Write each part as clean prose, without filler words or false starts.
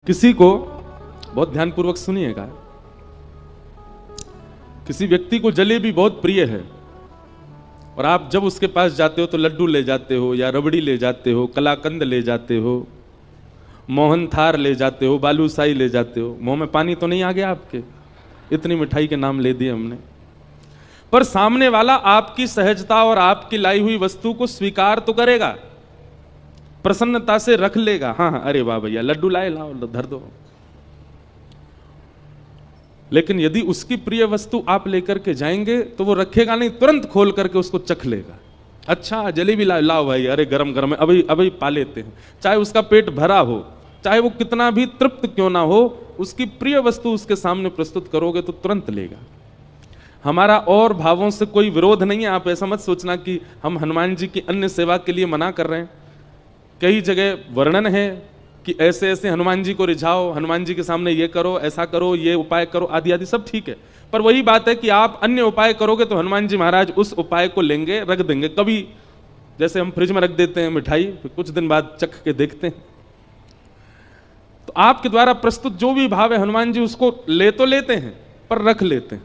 किसी को, बहुत ध्यानपूर्वक सुनिएगा, किसी व्यक्ति को जलेबी बहुत प्रिय है और आप जब उसके पास जाते हो तो लड्डू ले जाते हो या रबड़ी ले जाते हो, कलाकंद ले जाते हो, मोहन थार ले जाते हो, बालूशाही ले जाते हो। मुंह में पानी तो नहीं आ गया आपके? इतनी मिठाई के नाम ले दिए हमने। पर सामने वाला आपकी सहजता और आपकी लाई हुई वस्तु को स्वीकार तो करेगा, प्रसन्नता से रख लेगा। हाँ, अरे वाह भैया लड्डू लाए, लाओ धर दो। लेकिन यदि उसकी प्रिय वस्तु आप लेकर के जाएंगे तो वो रखेगा नहीं, तुरंत खोल करके उसको चख लेगा। अच्छा जलेबी लाओ भाई, अरे गरम गरम है, अभी अभी पा लेते हैं। चाहे उसका पेट भरा हो, चाहे वो कितना भी तृप्त क्यों ना हो, उसकी प्रिय वस्तु उसके सामने प्रस्तुत करोगे तो तुरंत लेगा। हमारा और भावों से कोई विरोध नहीं है। आप ऐसा मत सोचना कि हम हनुमान जी की अन्य सेवा के लिए मना कर रहे हैं। कई जगह वर्णन है कि ऐसे ऐसे हनुमान जी को रिझाओ, हनुमान जी के सामने ये करो, ऐसा करो, ये उपाय करो, आदि आदि सब ठीक है। पर वही बात है कि आप अन्य उपाय करोगे तो हनुमान जी महाराज उस उपाय को लेंगे, रख देंगे। कभी जैसे हम फ्रिज में रख देते हैं मिठाई, फिर कुछ दिन बाद चख के देखते हैं। तो आपके द्वारा प्रस्तुत जो भी भाव है हनुमान जी उसको ले तो लेते हैं पर रख लेते हैं,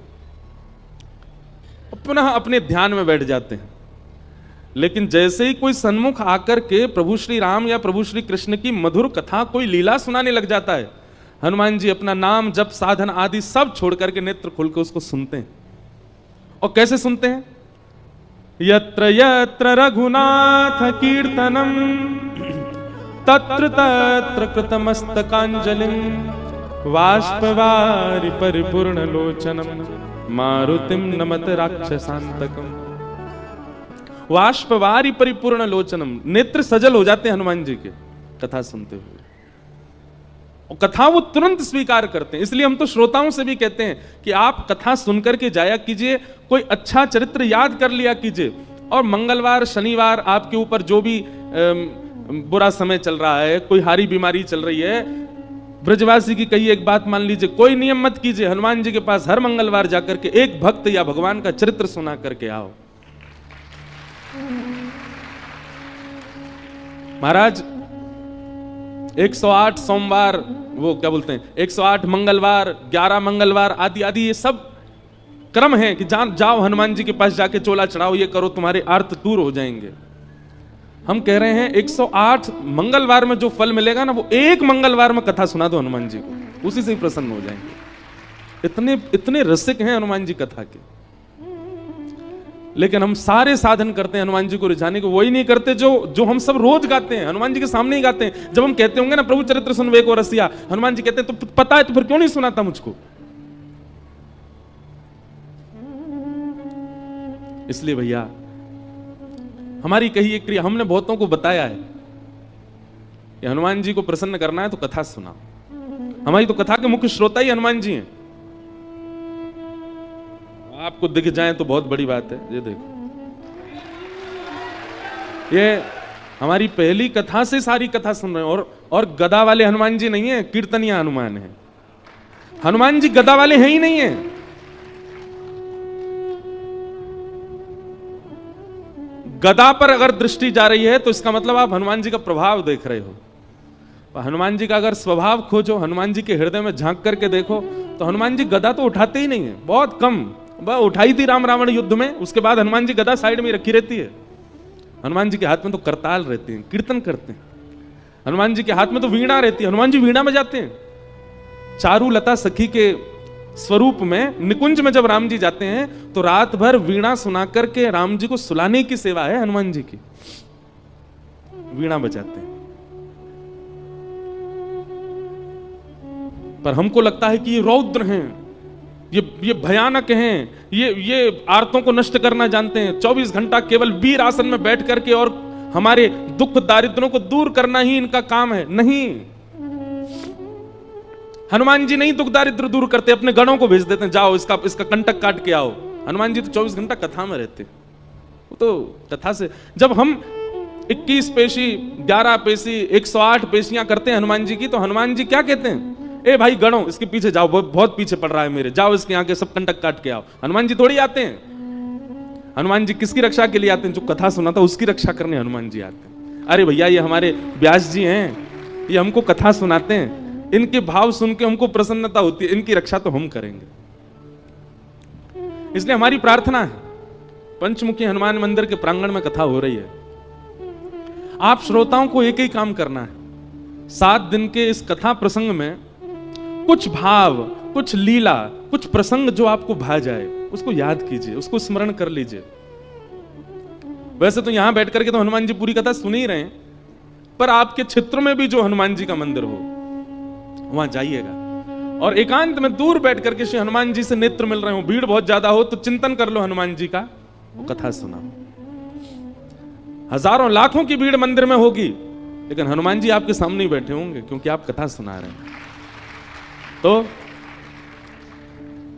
पुनः अपने ध्यान में बैठ जाते हैं। लेकिन जैसे ही कोई सन्मुख आकर के प्रभु श्री राम या प्रभु श्री कृष्ण की मधुर कथा, कोई लीला सुनाने लग जाता है, हनुमान जी अपना नाम जप साधन आदि सब छोड़ करके नेत्र खोल के उसको सुनते हैं। और कैसे सुनते हैं? यत्र यत्र रघुनाथ कीर्तनम तत्र तत्र कृतमस्तकांजलिम वाष्पवारि परिपूर्ण लोचनम मारुतिम नमत राक्षसांतकम। वाष्पवारि परिपूर्ण लोचनम, नेत्र सजल हो जाते हैं हनुमान जी के कथा सुनते हुए, और कथा वो तुरंत स्वीकार करते हैं। इसलिए हम तो श्रोताओं से भी कहते हैं कि आप कथा सुनकर के जाया कीजिए, कोई अच्छा चरित्र याद कर लिया कीजिए, और मंगलवार शनिवार आपके ऊपर जो भी बुरा समय चल रहा है, कोई हारी बीमारी चल रही है, ब्रजवासी की कही एक बात मान लीजिए, कोई नियम मत कीजिए, हनुमान जी के पास हर मंगलवार जाकर के एक भक्त या भगवान का चरित्र सुना करके आओ। महाराज 108 सोमवार, वो क्या बोलते हैं, 108 मंगलवार, 11 मंगलवार आदि आदि, ये सब क्रम है कि जाओ हनुमान जी के पास जाके चोला चढ़ाओ, ये करो, तुम्हारे आर्त दूर हो जाएंगे। हम कह रहे हैं 108 मंगलवार में जो फल मिलेगा ना, वो एक मंगलवार में कथा सुना दो हनुमान जी को, उसी से ही प्रसन्न हो जाएंगे। इतने इतने रसिक हैं हनुमान जी कथा के। लेकिन हम सारे साधन करते हैं हनुमान जी को रिझाने को, वही नहीं करते जो हम सब रोज गाते हैं, हनुमान जी के सामने ही गाते हैं। जब हम कहते होंगे ना प्रभु चरित्र सुन वे को रसिया, हनुमान जी कहते हैं तो पता है तो फिर क्यों नहीं सुनाता मुझको? इसलिए भैया हमारी कही एक क्रिया, हमने बहुतों को बताया है कि हनुमान जी को प्रसन्न करना है तो कथा सुनाओ। हमारी तो कथा के मुख्य श्रोता ही हनुमान जी हैं। आपको दिख जाए तो बहुत बड़ी बात है। ये देखो, ये हमारी पहली कथा से सारी कथा सुन रहे हैं। और गदा वाले हनुमान जी नहीं है, कीर्तनिया हनुमान है। हनुमान जी गदा वाले हैं ही नहीं है। गदा पर अगर दृष्टि जा रही है तो इसका मतलब आप हनुमान जी का प्रभाव देख रहे हो। हनुमान जी का अगर स्वभाव खोजो, हनुमान जी के हृदय में झांक करके देखो, तो हनुमान जी गदा तो उठाते ही नहीं है, बहुत कम। वह उठाई थी राम रावण युद्ध में, उसके बाद हनुमान जी गदा साइड में रखी रहती है। हनुमान जी के हाथ में तो करताल रहते हैं, कीर्तन करते हैं। हनुमान जी के हाथ में तो वीणा रहती है, हनुमान जी वीणा बजाते हैं। चारुलता सखी के स्वरूप में निकुंज में जब राम जी जाते हैं तो रात भर वीणा सुना करके राम जी को सुलाने की सेवा है हनुमान जी की, वीणा बजाते हैं। पर हमको लगता है कि ये रौद्र हैं, ये भयानक हैं, ये आर्तों को नष्ट करना जानते हैं। 24 घंटा केवल वीर आसन में बैठ करके और हमारे दुख दारिद्रों को दूर करना ही इनका काम है। नहीं, हनुमान जी नहीं दुख दारिद्र दूर करते, अपने गणों को भेज देते हैं, जाओ इसका कंटक काट के आओ। हनुमान जी तो 24 घंटा कथा में रहते। वो तो कथा से जब हम 21 पेशी 11 पेशी 108 पेशियां करते हैं हनुमान जी की, तो हनुमान जी क्या कहते हैं? ए भाई गणों, इसके पीछे जाओ, बहुत पीछे पड़ रहा है मेरे, जाओ इसके आगे सब कंटक काट के आओ। हनुमान जी थोड़ी आते हैं। हनुमान जी किसकी रक्षा के लिए आते हैं? जो कथा सुनाता उसकी रक्षा करने हनुमान जी आते हैं। अरे भैया ये हमारे व्यास जी हैं, ये हमको कथा सुनाते हैं, इनके भाव सुन के हमको प्रसन्नता होती है, इनकी रक्षा तो हम करेंगे। इसलिए हमारी प्रार्थना है, पंचमुखी हनुमान मंदिर के प्रांगण में कथा हो रही है, आप श्रोताओं को एक ही काम करना है, 7 दिन के इस कथा प्रसंग में कुछ भाव, कुछ लीला, कुछ प्रसंग जो आपको भा जाए उसको याद कीजिए, उसको स्मरण कर लीजिए। वैसे तो यहां बैठ करके तो हनुमान जी पूरी कथा सुन ही रहे हैं, पर आपके क्षेत्र में भी जो हनुमान जी का मंदिर हो वहां जाइएगा और एकांत में दूर बैठ करके श्री हनुमान जी से नेत्र मिल रहे हो, भीड़ बहुत ज्यादा हो तो चिंतन कर लो हनुमान जी का, वो कथा सुना। हजारों लाखों की भीड़ मंदिर में होगी, लेकिन हनुमान जी आपके सामने ही बैठे होंगे क्योंकि आप कथा सुना रहे हैं। तो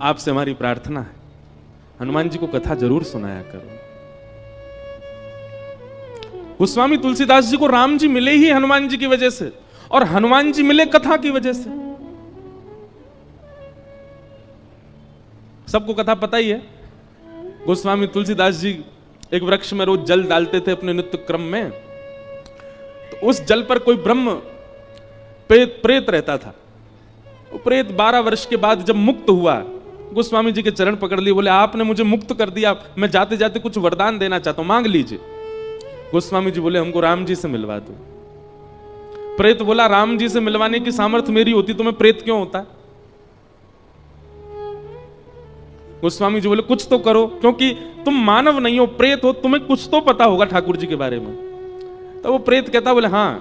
आपसे हमारी प्रार्थना है, हनुमान जी को कथा जरूर सुनाया करो। गोस्वामी तुलसीदास जी को राम जी मिले ही हनुमान जी की वजह से, और हनुमान जी मिले कथा की वजह से। सबको कथा पता ही है, गोस्वामी तुलसीदास जी एक वृक्ष में रोज जल डालते थे अपने नित्य क्रम में, तो उस जल पर कोई ब्रह्म प्रेत रहता था। वो प्रेत 12 वर्ष के बाद जब मुक्त हुआ, गोस्वामी जी के चरण पकड़ लिए, बोले आपने मुझे मुक्त कर दिया, मैं जाते जाते कुछ वरदान देना चाहता हूं, मांग लीजिए। गोस्वामी जी बोले हमको राम जी से मिलवा दो। प्रेत बोला राम जी से मिलवाने की सामर्थ्य मेरी होती तो मैं प्रेत क्यों होता। गोस्वामी जी बोले कुछ तो करो, क्योंकि तुम मानव नहीं हो, प्रेत हो, तुम्हें कुछ तो पता होगा ठाकुर जी के बारे में। तो वो प्रेत कहता बोले हाँ,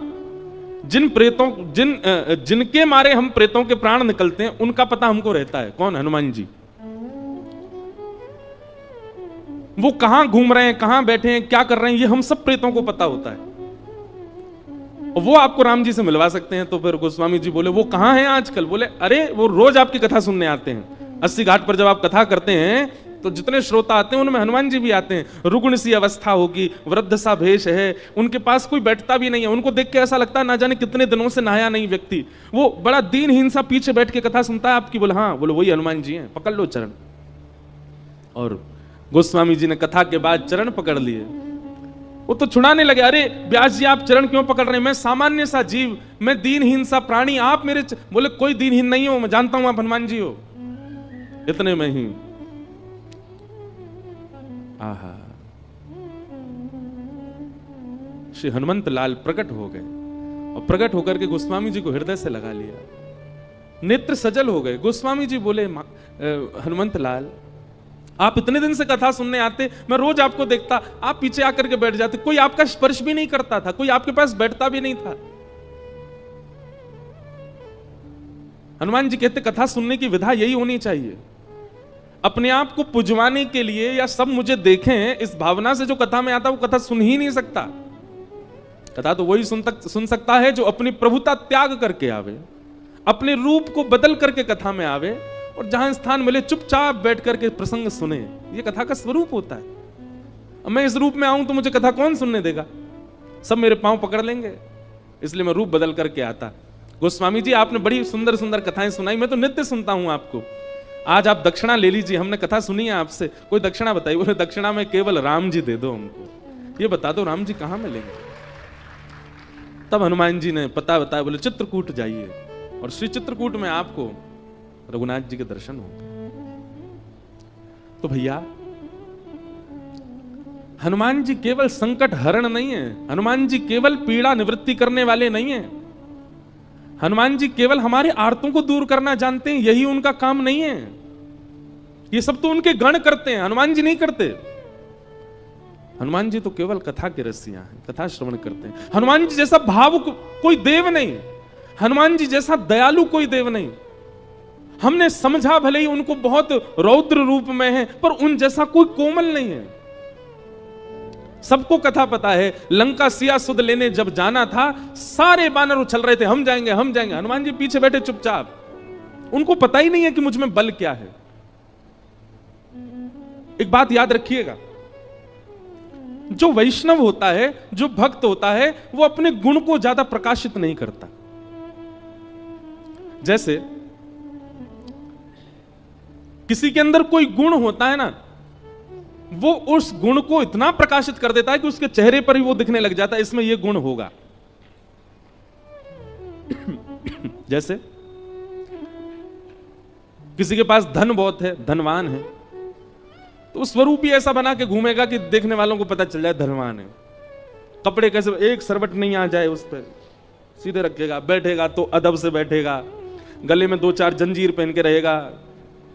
जिनके मारे हम प्रेतों के प्राण निकलते हैं उनका पता हमको रहता है। कौन? हनुमान जी। वो कहां घूम रहे हैं, कहां बैठे हैं, क्या कर रहे हैं, ये हम सब प्रेतों को पता होता है, और वो आपको राम जी से मिलवा सकते हैं। तो फिर गोस्वामी जी बोले वो कहां हैं आजकल? बोले अरे वो रोज आपकी कथा सुनने आते हैं। 80 घाट पर जब आप कथा करते हैं तो जितने श्रोता आते हैं उनमें हनुमान जी भी आते हैं। रुग्ण सी अवस्था होगी, वृद्ध सा भेष है, उनके पास कोई बैठता भी नहीं है, उनको देख के ऐसा लगता है ना जाने कितने दिनों से नहाया नहीं व्यक्ति, वो बड़ा दीनहीन सा पीछे बैठ के कथा सुनता है आपकी। बोले हाँ, बोले वही हनुमान जी हैं, पकड़ लो चरण। और गोस्वामी जी ने कथा के बाद चरण पकड़ लिए। वो तो छुड़ाने लगे, अरे व्यास जी आप चरण क्यों पकड़ रहे हैं, मैं सामान्य सा जीव, मैं दीनहीन सा प्राणी, आप मेरे बोले कोई दीनहीन नहीं हो, मैं जानता हूं आप हनुमान जी हो। इतने में ही आहा, श्री हनुमंत लाल प्रकट हो गए, और प्रकट होकर के गोस्वामी जी को हृदय से लगा लिया, नेत्र सजल हो गए। गोस्वामी जी बोले हनुमंत लाल आप इतने दिन से कथा सुनने आते, मैं रोज आपको देखता, आप पीछे आकर के बैठ जाते, कोई आपका स्पर्श भी नहीं करता था, कोई आपके पास बैठता भी नहीं था। हनुमान जी कहते कथा सुनने की विधा यही होनी चाहिए। अपने आप को पुजवाने के लिए या सब मुझे देखें इस भावना से जो कथा में आता वो कथा सुन ही नहीं सकता। कथा तो वही सुन सकता है जो अपनी प्रभुता त्याग करके आवे, अपने रूप को बदल करके कथा में आवे, और जहां स्थान मिले चुपचाप बैठ करके प्रसंग सुने। ये कथा का स्वरूप होता है। अब मैं इस रूप में आऊं तो मुझे कथा कौन सुनने देगा, सब मेरे पांव पकड़ लेंगे, इसलिए मैं रूप बदल करके आता। गोस्वामी जी आपने बड़ी सुंदर सुंदर कथाएं सुनाई, मैं तो नित्य सुनता हूं आपको, आज आप दक्षिणा ले लीजिए, हमने कथा सुनी है आपसे, कोई दक्षिणा बताइए। बोले दक्षिणा में केवल राम जी दे दो हमको, ये बता दो राम जी कहां मिलेंगे। तब हनुमान जी ने पता बताया, बोले चित्रकूट जाइए, और श्री चित्रकूट में आपको रघुनाथ जी के दर्शन होंगे। तो भैया हनुमान जी केवल संकट हरण नहीं है, हनुमान जी केवल पीड़ा निवृत्ति करने वाले नहीं है, हनुमान जी केवल हमारे आर्तों को दूर करना जानते हैं, यही उनका काम नहीं है। ये सब तो उनके गण करते हैं, हनुमान जी नहीं करते। हनुमान जी तो केवल कथा के रसिया हैं, कथा श्रवण करते हैं। हनुमान जी जैसा भावुक कोई देव नहीं, हनुमान जी जैसा दयालु कोई देव नहीं। हमने समझा भले ही उनको बहुत रौद्र रूप में है, पर उन जैसा कोई कोमल नहीं है। सबको कथा पता है, लंका सिया सुध लेने जब जाना था, सारे बानर उछल रहे थे, हम जाएंगे हम जाएंगे, हनुमान जी पीछे बैठे चुपचाप, उनको पता ही नहीं है कि मुझ में बल क्या है। एक बात याद रखिएगा, जो वैष्णव होता है, जो भक्त होता है, वो अपने गुण को ज्यादा प्रकाशित नहीं करता। जैसे किसी के अंदर कोई गुण होता है ना, वो उस गुण को इतना प्रकाशित कर देता है कि उसके चेहरे पर ही वो दिखने लग जाता है, इसमें ये गुण होगा। जैसे किसी के पास धन बहुत है, धनवान है, तो स्वरूप ही ऐसा बना के घूमेगा कि देखने वालों को पता चल जाए धनवान है। कपड़े कैसे, एक सरवट नहीं आ जाए उस पर, सीधे रखेगा, बैठेगा तो अदब से बैठेगा, गले में 2-4 जंजीर पहन के रहेगा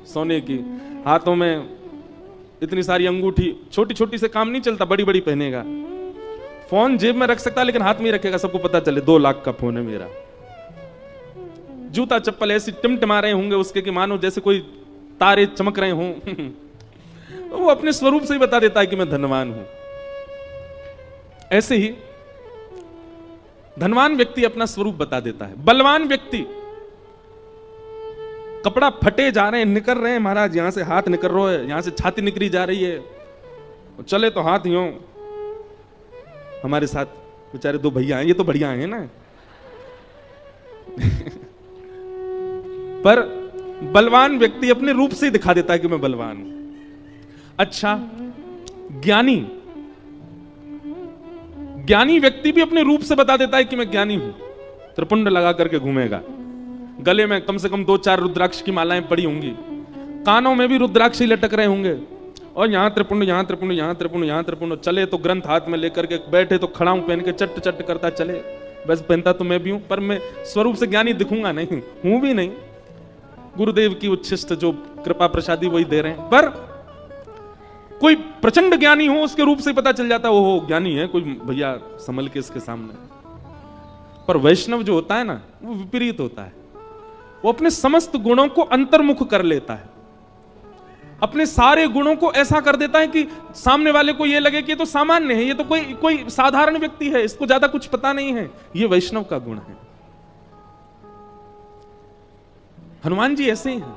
सोने की, हाथों में इतनी सारी अंगूठी, छोटी छोटी से काम नहीं चलता, बड़ी बड़ी पहनेगा। फोन जेब में रख सकता लेकिन हाथ में ही रखेगा, सबको पता चले 2 लाख का फोन है मेरा। जूता चप्पल ऐसी टिमटिमा रहे होंगे उसके कि मानो जैसे कोई तारे चमक रहे हों। तो वो अपने स्वरूप से ही बता देता है कि मैं धनवान हूं। ऐसे ही धनवान व्यक्ति अपना स्वरूप बता देता है। बलवान व्यक्ति, कपड़ा फटे जा रहे हैं, निकल रहे हैं महाराज, यहां से हाथ निकल रहा है, यहां से छाती निकली जा रही है, चले तो हाथ यूं। हमारे साथ बेचारे 2 भैया हैं, ये तो बढ़िया हैं ना। पर बलवान व्यक्ति अपने रूप से ही दिखा देता है कि मैं बलवान हूं। अच्छा, ज्ञानी व्यक्ति भी अपने रूप से बता देता है कि मैं ज्ञानी हूं। त्रिपुंड लगा करके घूमेगा, गले में कम से कम 2-4 रुद्राक्ष की मालाएं पड़ी होंगी, कानों में भी रुद्राक्ष ही लटक रहे होंगे, और यहां त्रिपुंड, यहां त्रिपुंड, यहां त्रिपुंड, यहां त्रिपुंड। चले तो ग्रंथ हाथ में लेकर के, बैठे तो खड़ाऊं पहन के चट चट करता चले। बस पहनता तो मैं भी हूं, पर मैं स्वरूप से ज्ञानी दिखूंगा नहीं, हूं भी नहीं। गुरुदेव की उच्छिष्ट जो कृपा प्रसादी वही दे रहे हैं। पर कोई प्रचंड ज्ञानी हो, उसके रूप से पता चल जाता है वो ज्ञानी है, कोई भैया संभल के इसके सामने। पर वैष्णव जो होता है ना, वो विपरीत होता है। वो अपने समस्त गुणों को अंतर्मुख कर लेता है, अपने सारे गुणों को ऐसा कर देता है कि सामने वाले को ये लगे कि ये तो सामान्य है, ये तो कोई साधारण व्यक्ति है, इसको ज्यादा कुछ पता नहीं है। ये वैष्णव का गुण है। हनुमान जी ऐसे ही हैं।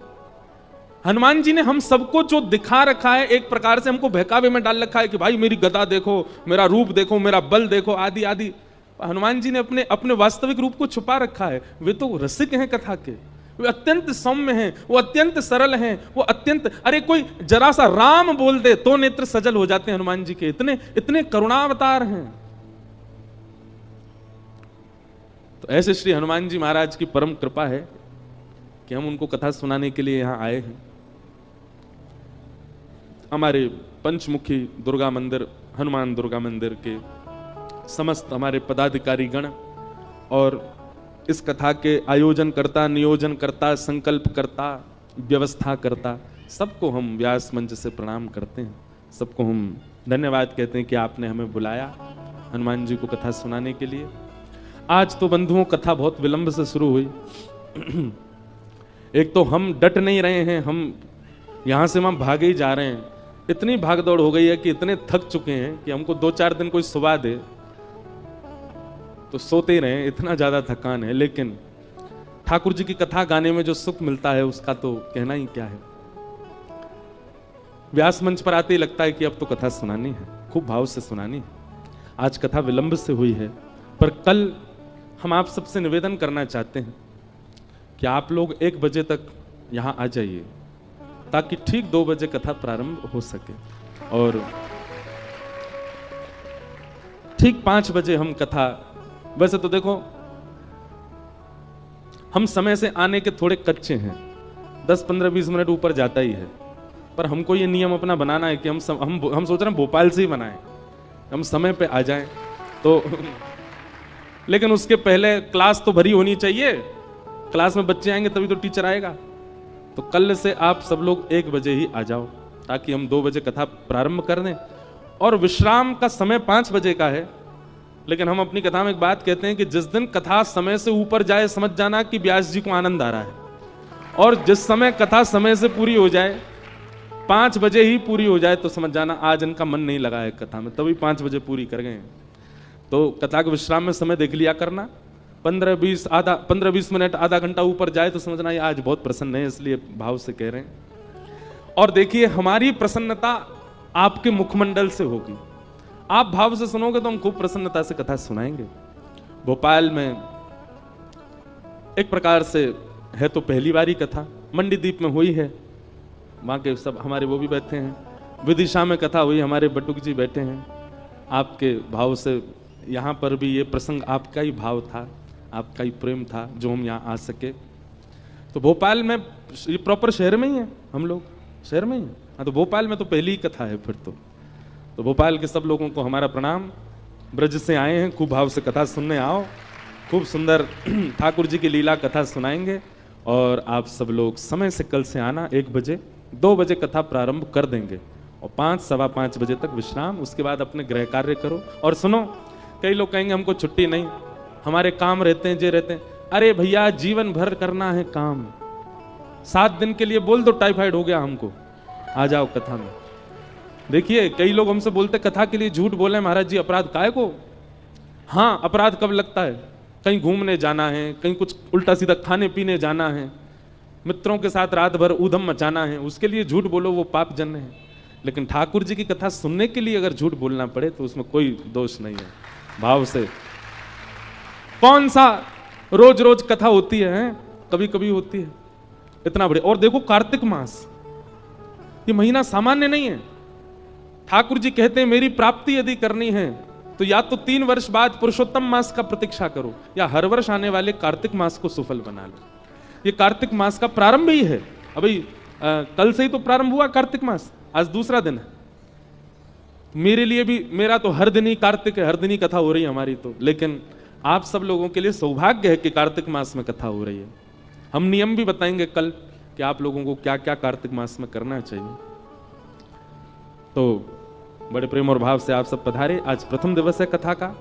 हनुमान जी ने हम सबको जो दिखा रखा है, एक प्रकार से हमको बहकावे में डाल रखा है कि भाई मेरी गदा देखो, मेरा रूप देखो, मेरा बल देखो, आदि आदि। हनुमान जी ने अपने वास्तविक रूप को छुपा रखा है। वे तो रसिक हैं कथा के, वे अत्यंत सौम्य हैं, वो अत्यंत सरल हैं, वो अत्यंत, अरे कोई जरा सा राम बोल दे तो नेत्र सजल हो जाते हैं हनुमान जी के, इतने इतने करुणावतार हैं। तो ऐसे श्री हनुमान जी महाराज की परम कृपा है कि हम उनको कथा सुनाने के लिए यहां आए हैं। हमारे पंचमुखी दुर्गा मंदिर, हनुमान दुर्गा मंदिर के समस्त हमारे पदाधिकारी गण और इस कथा के आयोजन करता, नियोजन करता, संकल्प करता, व्यवस्था करता, सबको हम व्यास मंच से प्रणाम करते हैं। सबको हम धन्यवाद कहते हैं कि आपने हमें बुलाया हनुमान जी को कथा सुनाने के लिए। आज तो बंधुओं कथा बहुत विलंब से शुरू हुई। एक तो हम डट नहीं रहे हैं, हम यहां से वहां भागे ही जा रहे हैं। इतनी भागदौड़ हो गई है कि इतने थक चुके हैं कि हमको 2-4 दिन कोई सुबह दे तो सोते ही रहे, इतना ज्यादा थकान है। लेकिन ठाकुर जी की कथा गाने में जो सुख मिलता है उसका तो कहना ही क्या है। व्यास मंच पर आते ही लगता है कि अब तो कथा सुनानी है, खूब भाव से सुनानी है। आज कथा विलंब से हुई है, पर कल हम आप सबसे निवेदन करना चाहते हैं कि आप लोग 1 बजे तक यहां आ जाइए, ताकि ठीक 2 बजे कथा प्रारंभ हो सके, और ठीक 5 बजे हम कथा, वैसे तो देखो हम समय से आने के थोड़े कच्चे हैं, 10-15-20 मिनट ऊपर जाता ही है, पर हमको ये नियम अपना बनाना है कि हम सोच रहे हैं भोपाल से ही बनाएं, हम समय पे आ जाएं। तो लेकिन उसके पहले क्लास तो भरी होनी चाहिए, क्लास में बच्चे आएंगे तभी तो टीचर आएगा। तो कल से आप सब लोग 1 बजे ही आ जाओ, ताकि हम 2 बजे कथा प्रारंभ कर दें। और विश्राम का समय 5 बजे का है, लेकिन हम अपनी कथा में एक बात कहते हैं कि जिस दिन कथा समय से ऊपर जाए, समझ जाना कि व्यास जी को आनंद आ रहा है, और जिस समय कथा समय से पूरी हो जाए, 5 बजे ही पूरी हो जाए, तो समझ जाना आज इनका मन नहीं लगा है कथा में, तभी 5 बजे पूरी कर गए। तो कथा के विश्राम में समय देख लिया करना, 15-20 मिनट, आधा घंटा ऊपर जाए तो समझना ये आज बहुत प्रसन्न है, इसलिए भाव से कह रहे हैं। और देखिए हमारी प्रसन्नता आपके मुखमंडल से होगी, आप भाव से सुनोगे तो हम खूब प्रसन्नता से कथा सुनाएंगे। भोपाल में एक प्रकार से है तो पहली बारी कथा, मंडीदीप में हुई है, वहां के सब हमारे वो भी बैठे हैं, विदिशा में कथा हुई, हमारे बटुक जी बैठे हैं। आपके भाव से यहाँ पर भी ये प्रसंग आपका ही भाव था, आपका ही प्रेम था जो हम यहाँ आ सके। तो भोपाल में, ये प्रॉपर शहर में ही है, हम लोग शहर में ही है। हाँ, तो भोपाल में तो पहली ही कथा है फिर तो भोपाल के सब लोगों को हमारा प्रणाम। ब्रज से आए हैं, खूब भाव से कथा सुनने आओ। खूब सुंदर ठाकुर जी की लीला कथा सुनाएंगे और आप सब लोग समय से कल से आना। 1 बजे 2 बजे कथा प्रारंभ कर देंगे और 5 सवा 5 बजे तक विश्राम। उसके बाद अपने गृह कार्य करो। और सुनो, कई लोग कहेंगे हमको छुट्टी नहीं, हमारे काम रहते हैं, जे रहते हैं। अरे भैया, जीवन भर करना है काम। 7 दिन के लिए बोल दो टाइफाइड हो गया हमको, आ जाओ कथा में। देखिए, कई लोग हमसे बोलते कथा के लिए झूठ बोले महाराज जी, अपराध काहे को? हाँ, अपराध कब लगता है? कहीं घूमने जाना है, कहीं कुछ उल्टा सीधा खाने पीने जाना है, मित्रों के साथ रात भर ऊधम मचाना है, उसके लिए झूठ बोलो, वो पाप जन्य है। लेकिन ठाकुर जी की कथा सुनने के लिए अगर झूठ बोलना पड़े तो उसमें कोई दोष नहीं है। भाव से कौन सा रोज रोज कथा होती है? कभी कभी होती है, इतना बड़े। और देखो, कार्तिक मास, ये महीना सामान्य नहीं है। ठाकुर जी कहते हैं मेरी प्राप्ति यदि करनी है तो या तो 3 वर्ष बाद पुरुषोत्तम मास का प्रतीक्षा करो, या हर वर्ष आने वाले कार्तिक मास को सफल बना लो। ये कार्तिक मास का प्रारंभ ही है। अभी कल से ही तो प्रारंभ हुआ कार्तिक मास, आज दूसरा दिन है। मेरे लिए भी, मेरा तो हर दिन ही कार्तिक है, हर दिन ही कथा हो रही है हमारी तो। लेकिन आप सब लोगों के लिए सौभाग्य है कि कार्तिक मास में कथा हो रही है। हम नियम भी बताएंगे कल कि आप लोगों को क्या क्या कार्तिक मास में करना चाहिए। तो बड़े प्रेम और भाव से आप सब पधारे। आज प्रथम दिवस है कथा का।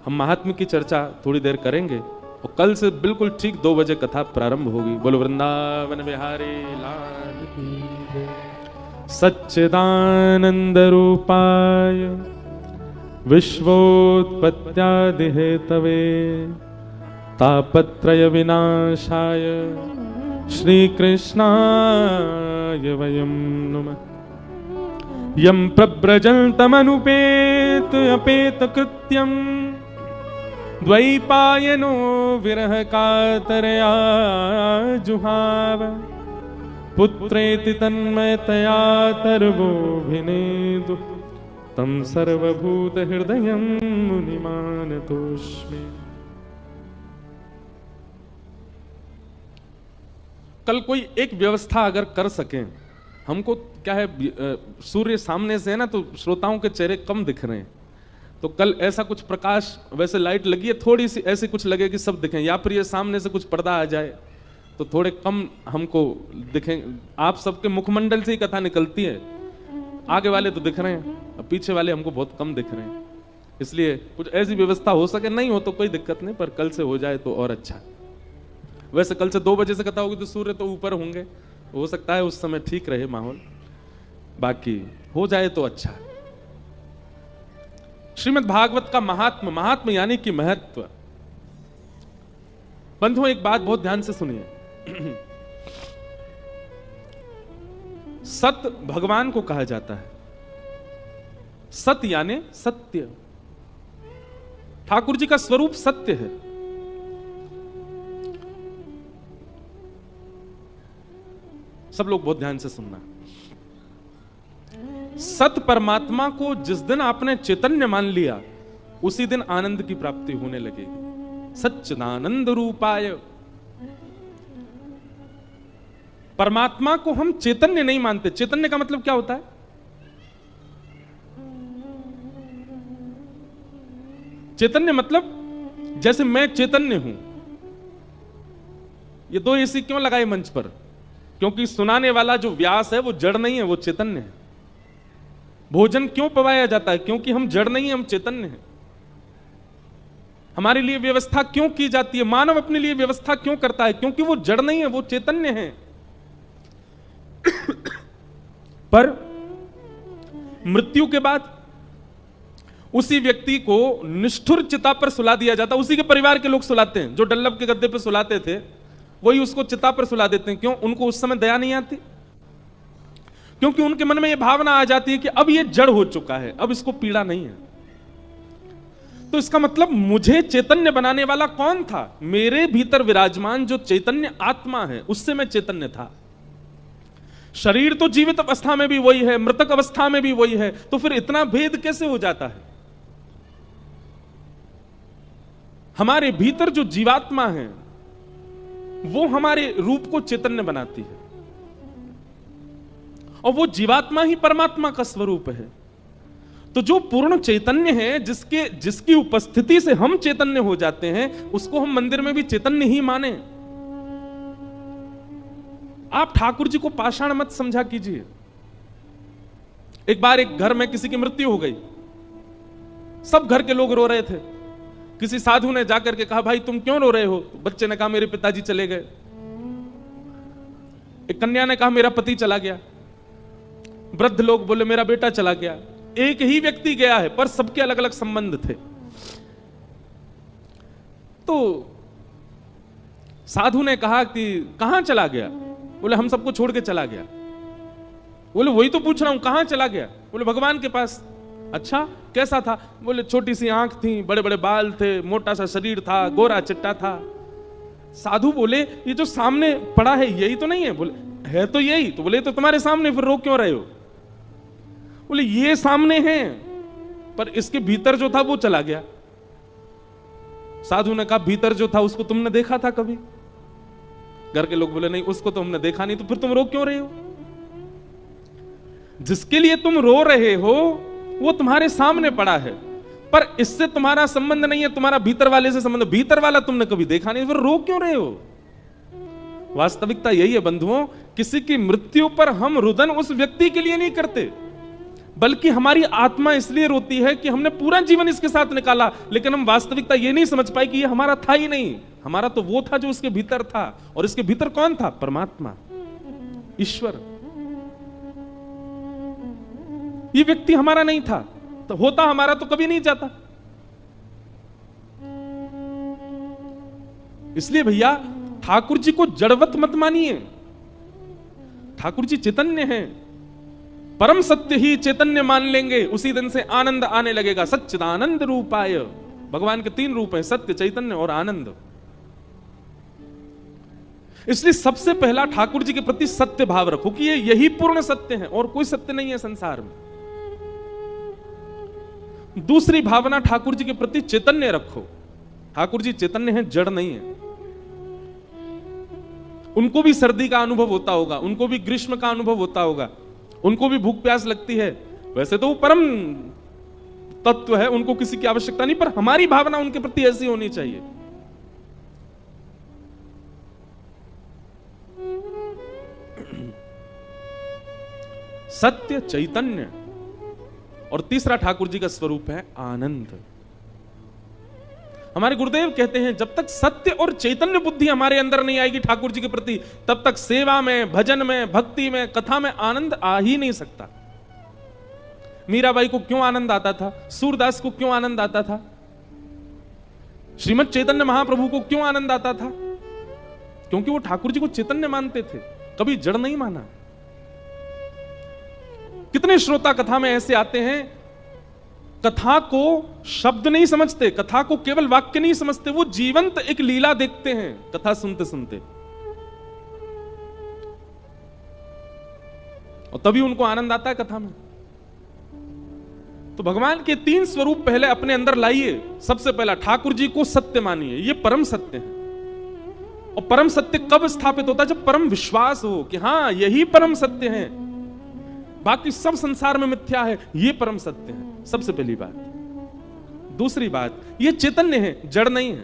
हम महात्म्य की चर्चा थोड़ी देर करेंगे और कल से बिल्कुल ठीक 2 बजे कथा प्रारंभ होगी। बोलो वृंदावन बिहारी लाल की जय। सच्चिदानंद रूपाय विश्वोत्पत्त्यादि हेतवे तापत्रय विनाशाय श्री कृष्णाय वयं नमः। यं प्रव्रजन्तमनुपेत अपेत कृत्यं द्वैपायनो विरह कातरया जुहाव पुत्रेति तन्मयतया तर्वोऽभिनेदु तं सर्वभूत हृदयं मुनिमानतोऽस्मि। कल कोई एक व्यवस्था अगर कर सकें, हमको क्या है, सूर्य सामने से है ना, तो श्रोताओं के चेहरे कम दिख रहे हैं। तो कल ऐसा कुछ प्रकाश, वैसे लाइट लगी है थोड़ी सी, ऐसी कुछ लगे कि सब दिखें, या फिर ये सामने से कुछ पर्दा आ जाए तो थोड़े कम हमको दिखें। आप सबके मुखमंडल से ही कथा निकलती है, आगे वाले तो दिख रहे हैं, अब पीछे वाले हमको बहुत कम दिख रहे हैं। इसलिए कुछ ऐसी व्यवस्था हो सके, नहीं हो तो कोई दिक्कत नहीं, पर कल से हो जाए तो और अच्छा। वैसे कल से 2 बजे से कथा होगी तो सूर्य तो ऊपर होंगे, हो सकता है उस समय ठीक रहे माहौल, बाकी हो जाए तो अच्छा। श्रीमद् भागवत का महात्म, महात्म यानी कि महत्व। बंधुओं, एक बात बहुत ध्यान से सुनिए। सत भगवान को कहा जाता है। सत यानी सत्य। ठाकुर जी का स्वरूप सत्य है। सब लोग बहुत ध्यान से सुनना। सत परमात्मा को जिस दिन आपने चैतन्य मान लिया, उसी दिन आनंद की प्राप्ति होने लगेगी। सच्चिदानंद रूपाय। परमात्मा को हम चैतन्य नहीं मानते। चैतन्य का मतलब क्या होता है? चैतन्य मतलब जैसे मैं चैतन्य हूं। ये 2 एसी क्यों लगाए मंच पर? क्योंकि सुनाने वाला जो व्यास है वो जड़ नहीं है, वो चैतन्य है। भोजन क्यों पवाया जाता है? क्योंकि हम जड़ नहीं है, हम चैतन्य हैं। हमारे लिए व्यवस्था क्यों की जाती है? मानव अपने लिए व्यवस्था क्यों करता है? क्योंकि वो जड़ नहीं है, वो चैतन्य है। पर मृत्यु के बाद उसी व्यक्ति को निष्ठुर चिता पर सुला दिया जाता है। उसी के परिवार के लोग सुलाते हैं। जो डल्लब के गद्दे पर सुलाते थे वही उसको चिता पर सुला देते हैं। क्यों? उनको उस समय दया नहीं आती, क्योंकि उनके मन में यह भावना आ जाती है कि अब यह जड़ हो चुका है, अब इसको पीड़ा नहीं है। तो इसका मतलब मुझे चैतन्य बनाने वाला कौन था? मेरे भीतर विराजमान जो चैतन्य आत्मा है, उससे मैं चैतन्य था। शरीर तो जीवित अवस्था में भी वही है, मृतक अवस्था में भी वही है, तो फिर इतना भेद कैसे हो जाता है? हमारे भीतर जो जीवात्मा है वो हमारे रूप को चैतन्य बनाती है, और वो जीवात्मा ही परमात्मा का स्वरूप है। तो जो पूर्ण चैतन्य है, जिसकी उपस्थिति से हम चैतन्य हो जाते हैं, उसको हम मंदिर में भी चैतन्य ही माने। आप ठाकुर जी को पाषाण मत समझा कीजिए। एक बार एक घर में किसी की मृत्यु हो गई, सब घर के लोग रो रहे थे। किसी साधु ने जाकर के कहा, भाई तुम क्यों रो रहे हो? तो बच्चे ने कहा, मेरे पिताजी चले गए। एक कन्या ने कहा, मेरा पति चला गया। वृद्ध लोग बोले, मेरा बेटा चला गया। एक ही व्यक्ति गया है, पर सबके अलग अलग संबंध थे। तो साधु ने कहा कि कहां चला गया? बोले, हम सबको छोड़ के चला गया। बोले, वही तो पूछ रहा हूं, कहां चला गया? बोले, भगवान के पास। अच्छा, कैसा था? बोले, छोटी सी आंख थी, बड़े बड़े बाल थे, मोटा सा शरीर था, गोरा चिट्टा था। साधु बोले, ये जो सामने पड़ा है यही तो नहीं है? बोले, है तो यही। तो बोले, तो तुम्हारे सामने, फिर रो क्यों रहे हो? बोले, ये सामने है, पर इसके भीतर जो था वो चला गया। साधु ने कहा, भीतर जो था उसको तुमने देखा था कभी? घर के लोग बोले, नहीं, उसको तो हमने देखा नहीं। तो फिर तुम रो क्यों रहे हो? जिसके लिए तुम रो रहे हो वो तुम्हारे सामने पड़ा है, पर इससे तुम्हारा संबंध नहीं है, तुम्हारा भीतर वाले से संबंध। भीतर वाला तुमने कभी देखा नहीं, फिर रो क्यों रहे हो? वास्तविकता यही है बंधुओं, किसी की मृत्यु पर हम रुदन उस व्यक्ति के लिए नहीं करते, बल्कि हमारी आत्मा इसलिए रोती है कि हमने पूरा जीवन इसके साथ निकाला, लेकिन हम वास्तविकता ये नहीं समझ पाए कि ये हमारा था ही नहीं। हमारा तो वो था जो उसके भीतर था, और इसके भीतर कौन था? परमात्मा, ईश्वर। ये व्यक्ति हमारा नहीं था, तो होता हमारा तो कभी नहीं जाता। इसलिए भैया, ठाकुर जी को जड़वत मत मानिए। ठाकुर जी चैतन्य हैं, परम सत्य ही चैतन्य मान लेंगे, उसी दिन से आनंद आने लगेगा। सच्चिदानंद रूपाय, भगवान के 3 रूप हैं, सत्य, चैतन्य और आनंद। इसलिए सबसे पहला ठाकुर जी के प्रति सत्य भाव रखो कि ये यही पूर्ण सत्य है और कोई सत्य नहीं है संसार में। दूसरी भावना, ठाकुर जी के प्रति चैतन्य रखो। ठाकुर जी चैतन्य हैं, जड़ नहीं है। उनको भी सर्दी का अनुभव होता होगा, उनको भी ग्रीष्म का अनुभव होता होगा, उनको भी भूख प्यास लगती है। वैसे तो वो परम तत्व है, उनको किसी की आवश्यकता नहीं, पर हमारी भावना उनके प्रति ऐसी होनी चाहिए। सत्य, चैतन्य, और तीसरा ठाकुर जी का स्वरूप है आनंद। हमारे गुरुदेव कहते हैं, जब तक सत्य और चैतन्य बुद्धि हमारे अंदर नहीं आएगी ठाकुर जी के प्रति, तब तक सेवा में, भजन में, भक्ति में, कथा में आनंद आ ही नहीं सकता। मीराबाई को क्यों आनंद आता था? सूरदास को क्यों आनंद आता था? श्रीमद चैतन्य महाप्रभु को क्यों आनंद आता था? क्योंकि वो ठाकुर जी को चैतन्य मानते थे, कभी जड़ नहीं माना। कितने श्रोता कथा में ऐसे आते हैं, कथा को शब्द नहीं समझते, कथा को केवल वाक्य नहीं समझते, वो जीवंत एक लीला देखते हैं कथा सुनते सुनते, और तभी उनको आनंद आता है कथा में। तो भगवान के 3 स्वरूप पहले अपने अंदर लाइए। सबसे पहला, ठाकुर जी को सत्य मानिए, ये परम सत्य है। और परम सत्य कब स्थापित होता है? जब परम विश्वास हो कि हां यही परम सत्य है, बाकी सब संसार में मिथ्या है, ये परम सत्य है। सबसे पहली बात। दूसरी बात, ये चैतन्य है, जड़ नहीं है।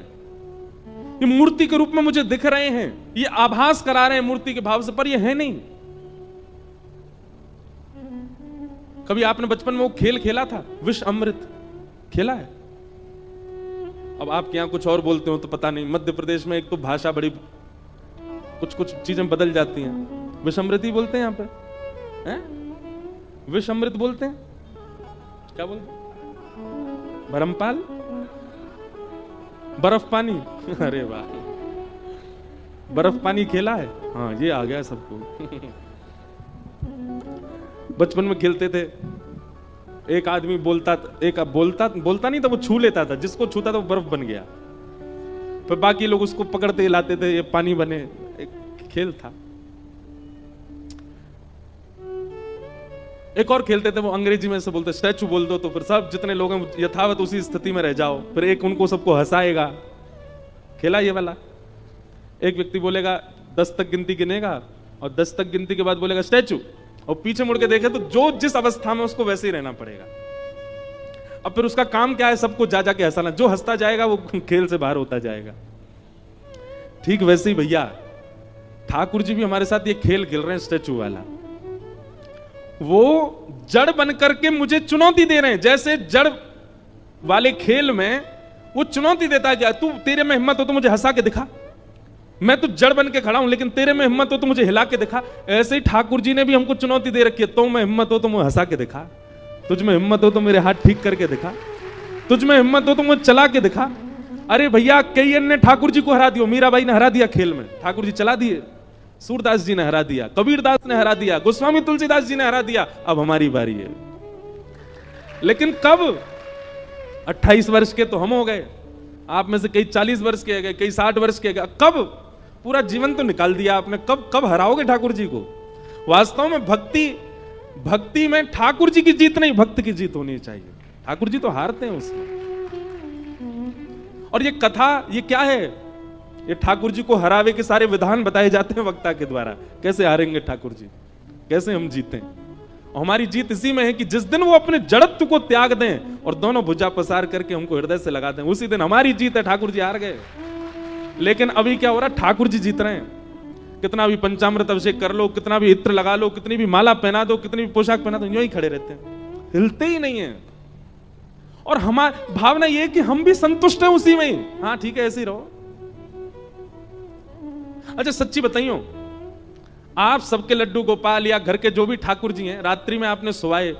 ये मूर्ति के रूप में मुझे दिख रहे हैं, ये आभास करा रहे हैं मूर्ति के भाव से, पर ये है नहीं। कभी आपने बचपन में वो खेल खेला था, विष अमृत खेला है? अब आपके यहां कुछ और बोलते हो तो पता नहीं। मध्य प्रदेश में एक तो भाषा बड़ी, कुछ चीजें बदल जाती हैं। विष अमृत ही बोलते हैं यहां पे, हैं? विष अमृत बोलते हैं, क्या बोलते हैं? बरमपाल, बर्फ पानी। अरे वाह, बर्फ पानी खेला है? हाँ, ये आ गया सबको। बचपन में खेलते थे, एक आदमी बोलता नहीं था, वो छू लेता था, जिसको छूता था वो बर्फ बन गया, फिर बाकी लोग उसको पकड़ते हिलाते थे, ये पानी बने। एक खेल था। एक और खेलते थे, वो अंग्रेजी में से बोलते, स्टैचू बोल दो तो फिर सब जितने लोग हैं यथावत उसी स्थिति में रह जाओ, फिर एक उनको सबको हंसाएगा। खेला ये वाला? एक व्यक्ति बोलेगा 10 तक गिनती गिनेगा और 10 तक गिनती के बाद बोलेगा स्टैचू, और पीछे मुड़ के देखे तो जो जिस अवस्था में उसको वैसे ही रहना पड़ेगा। अब फिर उसका काम क्या है? सबको जा जाके हंसाना। जो हंसता जाएगा वो खेल से बाहर होता जाएगा। ठीक वैसे ही भैया ठाकुर जी भी हमारे साथ ये खेल खेल रहे हैं स्टैचू वाला। वो जड़ बन करके मुझे चुनौती दे रहे हैं, जैसे जड़ वाले खेल में वो चुनौती देता है, तू तेरे में हिम्मत हो तो मुझे हंसा के दिखा, मैं तो जड़ बन के खड़ा हूं लेकिन तेरे में हिम्मत हो तो मुझे हिला के दिखा। ऐसे ही ठाकुर जी ने भी हमको चुनौती दे रखी है, तो में हिम्मत हो तो मुझे हंसा के दिखा, तुझ में हिम्मत हो तो मेरे हाथ ठीक करके दिखा, तुझ में हिम्मत हो तो मुझे चला के दिखा। अरे भैया कई अन्य ठाकुर जी को हरा दिया, मीराबाई ने हरा दिया खेल में, ठाकुर जी चला दिए, सूरदास जी ने हरा दिया, कबीरदास ने हरा दिया, गोस्वामी तुलसीदास जी ने हरा दिया। अब हमारी बारी है। लेकिन कब? 28 वर्ष के तो हम हो गए, आप में से कई 40 वर्ष के गए, कई 60 वर्ष के गए। कब? पूरा जीवन तो निकाल दिया आपने, कब कब हराओगे ठाकुर जी को? वास्तव में भक्ति में ठाकुर जी की जीत नहीं, भक्त की जीत होनी चाहिए। ठाकुर जी तो हारते हैं उसमें। और ये कथा ये क्या है? ये ठाकुर जी को हरावे के सारे विधान बताए जाते हैं वक्ता के द्वारा। कैसे हारेंगे ठाकुर जी, कैसे हम जीतें। और हमारी जीत इसी में है कि जिस दिन वो अपने जड़त्व को त्याग दें और दोनों भुजा पसार करके हमको हृदय से लगा दें, उसी दिन हमारी जीत है। ठाकुर जी हार गए। लेकिन अभी क्या हो रहा है? ठाकुर जी जीत रहे हैं। कितना भी पंचामृत अभिषेक कर लो, कितना भी इत्र लगा लो, कितनी भी माला पहना दो, कितनी भी पोशाक पहना दो, यूं ही खड़े रहते हैं, हिलते ही नहीं है। और हमारी भावना ये है कि हम भी संतुष्ट हैं उसी में ही। हाँ ठीक है, ऐसे ही रहो। अच्छा सच्ची बताइयो, आप सबके लड्डू गोपाल या घर के जो भी ठाकुर जी हैं, रात्रि में आपने सुवाए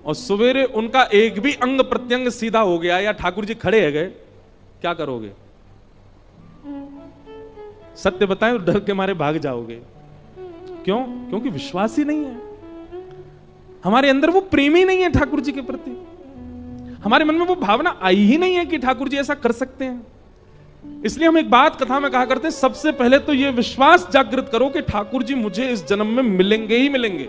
और सवेरे उनका एक भी अंग प्रत्यंग सीधा हो गया या ठाकुर जी खड़े है गए, क्या करोगे? सत्य बताएं, डर के मारे भाग जाओगे। क्यों? क्योंकि विश्वास ही नहीं है हमारे अंदर, वो प्रेम ही नहीं है ठाकुर जी के प्रति। हमारे मन में वो भावना आई ही नहीं है कि ठाकुर जी ऐसा कर सकते हैं। इसलिए हम एक बात कथा में कहा करते हैं, सबसे पहले तो ये विश्वास जागृत करो कि ठाकुर जी मुझे इस जन्म में मिलेंगे ही मिलेंगे।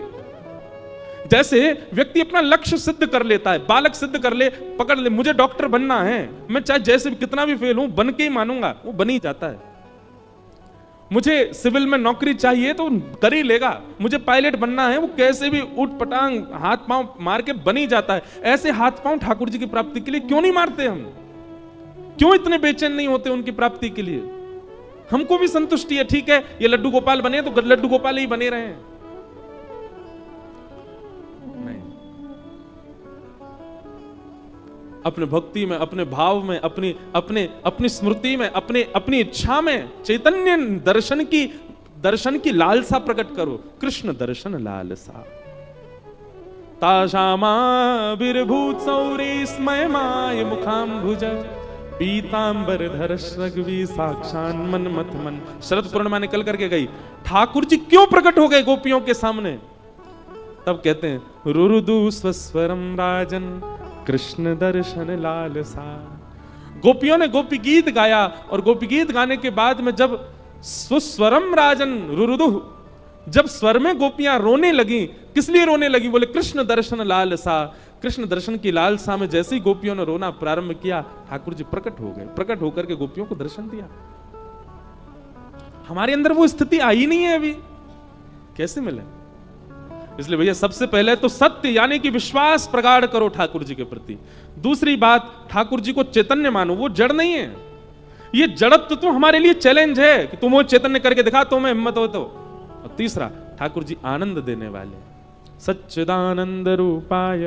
जैसे व्यक्ति अपना लक्ष्य सिद्ध कर लेता है, बालक सिद्ध कर ले, पकड़ ले, मुझे डॉक्टर बनना है, मैं चाहे जैसे भी कितना भी फेल हूं बन के ही मानूंगा, वो बन ही जाता है। मुझे सिविल में नौकरी चाहिए तो कर ही लेगा, मुझे पायलट बनना है, वो कैसे भी उठ पटांग हाथ पांव मार के बन ही जाता है। ऐसे हाथ पांव ठाकुर जी की प्राप्ति के लिए क्यों नहीं मारते हम? क्यों इतने बेचैन नहीं होते उनकी प्राप्ति के लिए? हमको भी संतुष्टि है, ठीक है ये लड्डू गोपाल बने तो लड्डू गोपाल ही बने रहे। नहीं, अपने भक्ति में, अपने भाव में, अपनी स्मृति में, अपनी इच्छा में चैतन्य दर्शन की लालसा प्रकट करो। कृष्ण दर्शन लालसा ताशामा विर्भूत सौरी स्मय माय मुखाम्भुज पीतांबर धर रघुवी साक्षान मन मत मन। शरद पूर्णिमा निकल करके गई, ठाकुर जी क्यों प्रकट हो गए गोपियों के सामने? तब कहते हैं रुरुदु स्वस्वरम राजन कृष्ण दर्शन लालसा। गोपियों ने गोपी गीत गाया और गोपी गीत गाने के बाद में जब सुस्वरम राजन रुरुदु, जब स्वर में गोपियां रोने लगी, किस लिए रोने लगी? बोले कृष्ण दर्शन लालसा। कृष्ण दर्शन की लालसा में जैसे ही गोपियों ने रोना प्रारंभ किया, ठाकुर जी प्रकट हो गए। प्रकट होकर के गोपियों को दर्शन दिया। हमारे अंदर वो स्थिति आई नहीं है अभी, कैसे मिले? इसलिए भैया सबसे पहले तो सत्य यानी कि विश्वास प्रगाढ़ करो ठाकुर जी के प्रति। दूसरी बात, ठाकुर जी को चैतन्य मानो, वो जड़ नहीं है। ये जड़त्व तो हमारे लिए चैलेंज है कि तुम वो चैतन्य करके दिखा, तुम्हें हिम्मत हो तो। और तीसरा, ठाकुर जी आनंद देने वाले, सच्चिदानंद रूपाय।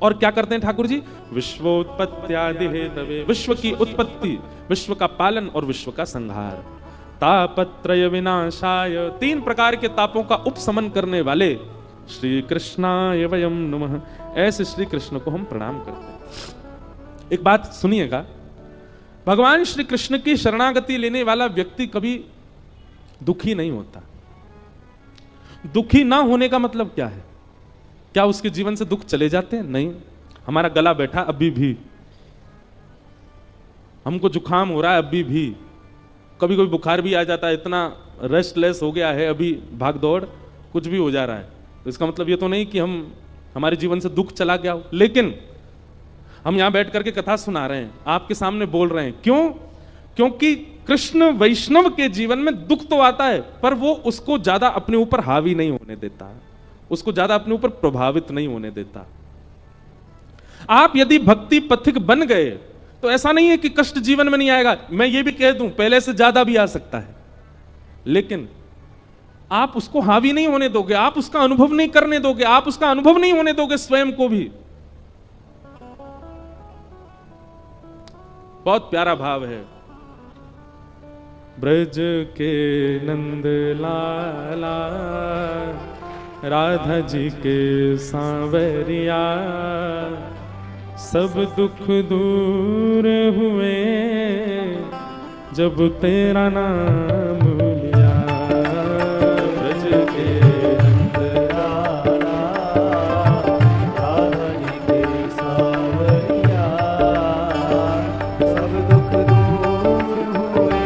और क्या करते हैं ठाकुर जी? विश्वोत्पत्त्यादि हेतवे, विश्व की उत्पत्ति, विश्व का पालन और विश्व का संहार। तापत्रय विनाशाय, 3 प्रकार के तापों का उपशमन करने वाले श्री कृष्णाय वयम नमः। ऐसे श्री कृष्ण को हम प्रणाम करते हैं। एक बात सुनिएगा, भगवान श्री कृष्ण की शरणागति लेने वाला व्यक्ति कभी दुखी नहीं होता। दुखी ना होने का मतलब क्या है? क्या उसके जीवन से दुख चले जाते हैं? नहीं। हमारा गला बैठा अभी भी, हमको जुकाम हो रहा है अभी भी, कभी कभी बुखार भी आ जाता है, इतना रेस्टलेस हो गया है अभी, भाग दौड़ कुछ भी हो जा रहा है। तो इसका मतलब ये तो नहीं कि हमारे जीवन से दुख चला गया हो। लेकिन हम यहां बैठ करके कथा सुना रहे हैं, आपके सामने बोल रहे हैं, क्यों? क्योंकि कृष्ण वैष्णव के जीवन में दुख तो आता है, पर वो उसको ज्यादा अपने ऊपर हावी नहीं होने देता, उसको ज्यादा अपने ऊपर प्रभावित नहीं होने देता। आप यदि भक्ति पथिक बन गए तो ऐसा नहीं है कि कष्ट जीवन में नहीं आएगा। मैं ये भी कह दूं, पहले से ज्यादा भी आ सकता है, लेकिन आप उसको हावी नहीं होने दोगे, आप उसका अनुभव नहीं करने दोगे, आप उसका अनुभव नहीं होने दोगे स्वयं को भी। बहुत प्यारा भाव है। ब्रज के नंद लाला, राधा जी के सांवरिया, सब दुख दूर हुए जब तेरा नाम लिया। ब्रज के नंद लाला, राधा जी के सांवरिया, सब दुख दूर हुए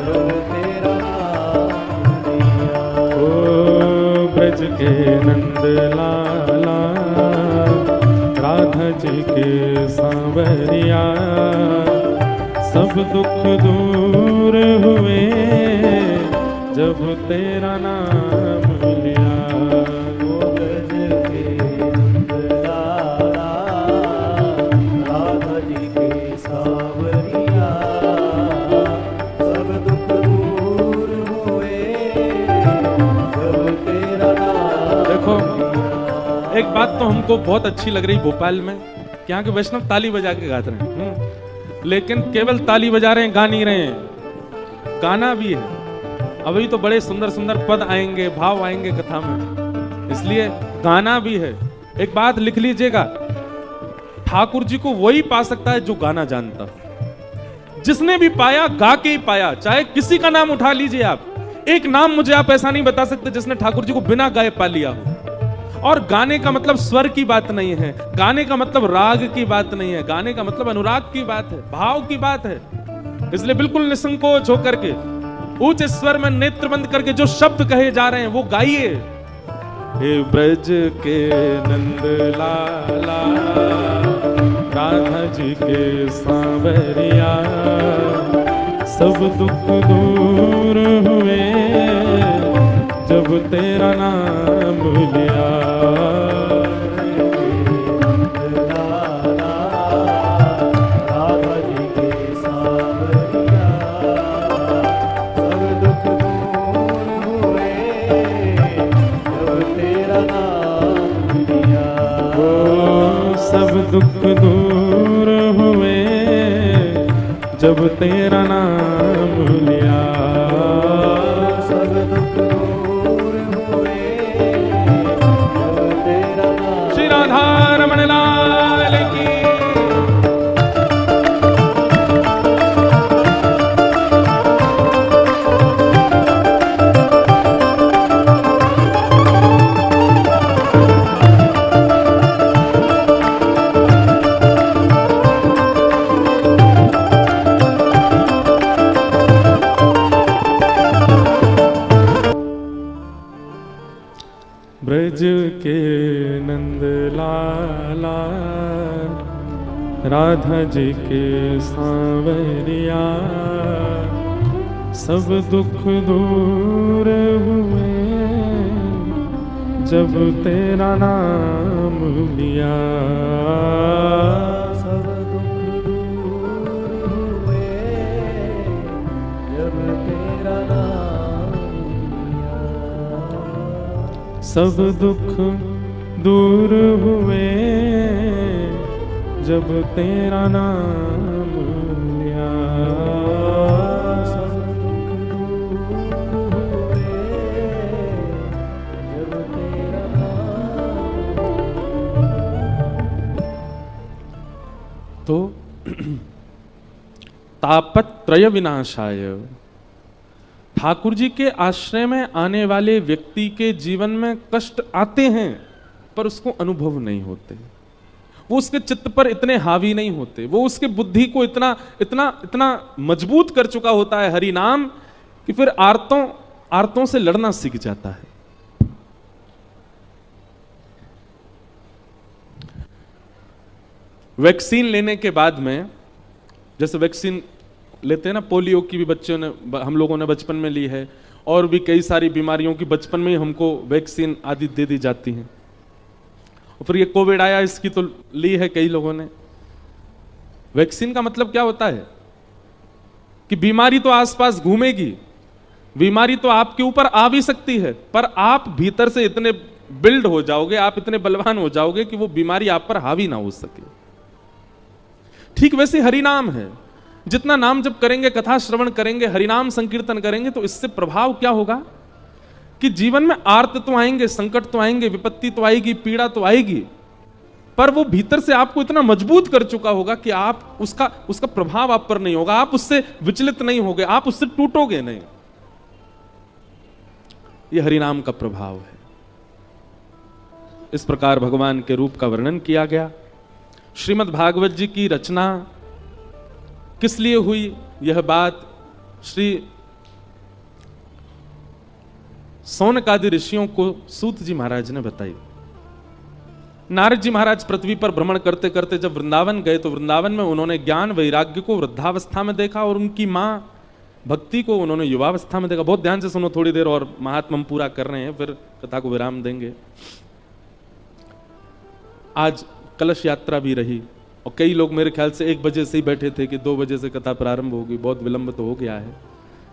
जब तेरा नाम लिया। ओ ब्रज के नंद लाला, राधा जी के सांवरिया, सब दुख दूर हुए जब तेरा नाम लिया। ब्रज के नंद लाला, राधा जी के सांवरिया, सब दुख दूर हुए जब तेरा नाम। देखो, एक बात तो हमको बहुत अच्छी लग रही भोपाल में, कि यहाँ के वैष्णव ताली बजा के गाते रहे हैं, लेकिन केवल ताली बजा रहे हैं, गा नहीं रहे हैं, गाना भी है। अभी तो बड़े सुंदर सुंदर पद आएंगे, भाव आएंगे कथा में, इसलिए गाना भी है। एक बात लिख लीजिएगा, ठाकुर जी को वही पा सकता है जो गाना जानता हो। जिसने भी पाया गा के ही पाया, चाहे किसी का नाम उठा लीजिए आप, एक नाम मुझे आप ऐसा नहीं बता सकते जिसने ठाकुर जी को बिना गाए पा लिया हो। और गाने का मतलब स्वर की बात नहीं है, गाने का मतलब राग की बात नहीं है, गाने का मतलब अनुराग की बात है, भाव की बात है। इसलिए बिल्कुल निसंकोच होकर के ऊंचे स्वर में नेत्र बंद करके जो शब्द कहे जा रहे हैं वो गाइए। हे ब्रज के नंद लाला, राधा जी के सांवरिया, सब दुख दूर हुए जब तेरा नाम लिया। राधा जी के सांवरिया, सब दुख दूर हुए जब तेरा नाम लिया। ओ सब दुख दूर हुए जब तेरा नाम लिया। राधारमण लाल की। ब्रज के नंद लाला, राधा जी के सांवरिया, सब दुख दूर हुए जब तेरा नाम लिया। सब दुख दूर हुए जब तेरा नाम लिया। सब दुख दूर हुए जब तेरा नाम लिया। सब दुख दूर हुए जब तेरा नाम। तो तापत्रय विनाशाय, ठाकुर जी के आश्रय में आने वाले व्यक्ति के जीवन में कष्ट आते हैं पर उसको अनुभव नहीं होते, वो उसके चित्त पर इतने हावी नहीं होते, वो उसके बुद्धि को इतना इतना इतना मजबूत कर चुका होता है हरि नाम कि फिर आर्तों से लड़ना सीख जाता है। वैक्सीन लेने के बाद में, जैसे वैक्सीन लेते हैं ना, पोलियो की भी बच्चों ने, हम लोगों ने बचपन में ली है, और भी कई सारी बीमारियों की बचपन में ही हमको वैक्सीन आदि दे दी जाती हैं। और फिर ये कोविड आया, इसकी तो ली है कई लोगों ने। वैक्सीन का मतलब क्या होता है कि बीमारी तो आसपास घूमेगी, बीमारी तो आपके ऊपर आ भी सकती है, पर आप भीतर से इतने बिल्ड हो जाओगे, आप इतने बलवान हो जाओगे कि वो बीमारी आप पर हावी ना हो सके। ठीक वैसे हरिनाम है, जितना नाम जब करेंगे, कथा श्रवण करेंगे, हरिनाम संकीर्तन करेंगे, तो इससे प्रभाव क्या होगा कि जीवन में आर्त तो आएंगे, संकट तो आएंगे, विपत्ति तो आएगी, पीड़ा तो आएगी, पर वो भीतर से आपको इतना मजबूत कर चुका होगा कि आप उसका प्रभाव आप पर नहीं होगा, आप उससे विचलित नहीं होगे, आप उससे टूटोगे नहीं। ये हरिनाम का प्रभाव है। इस प्रकार भगवान के रूप का वर्णन किया गया। श्रीमद् भागवत जी की रचना किस लिए हुई, यह बात श्री सौनकादि ऋषियों को सूत जी महाराज ने बताई। नारद जी महाराज पृथ्वी पर भ्रमण करते करते जब वृंदावन गए, तो वृंदावन में उन्होंने ज्ञान वैराग्य को वृद्धावस्था में देखा, और उनकी मां भक्ति को उन्होंने युवावस्था में देखा। बहुत ध्यान से सुनो, थोड़ी देर और महात्मा हम पूरा कर रहे हैं, फिर कथा को विराम देंगे। आज कलश यात्रा भी रही, और कई लोग मेरे ख्याल से 1 बजे से ही बैठे थे कि 2 बजे से कथा प्रारंभ होगी। बहुत विलंब तो हो गया है,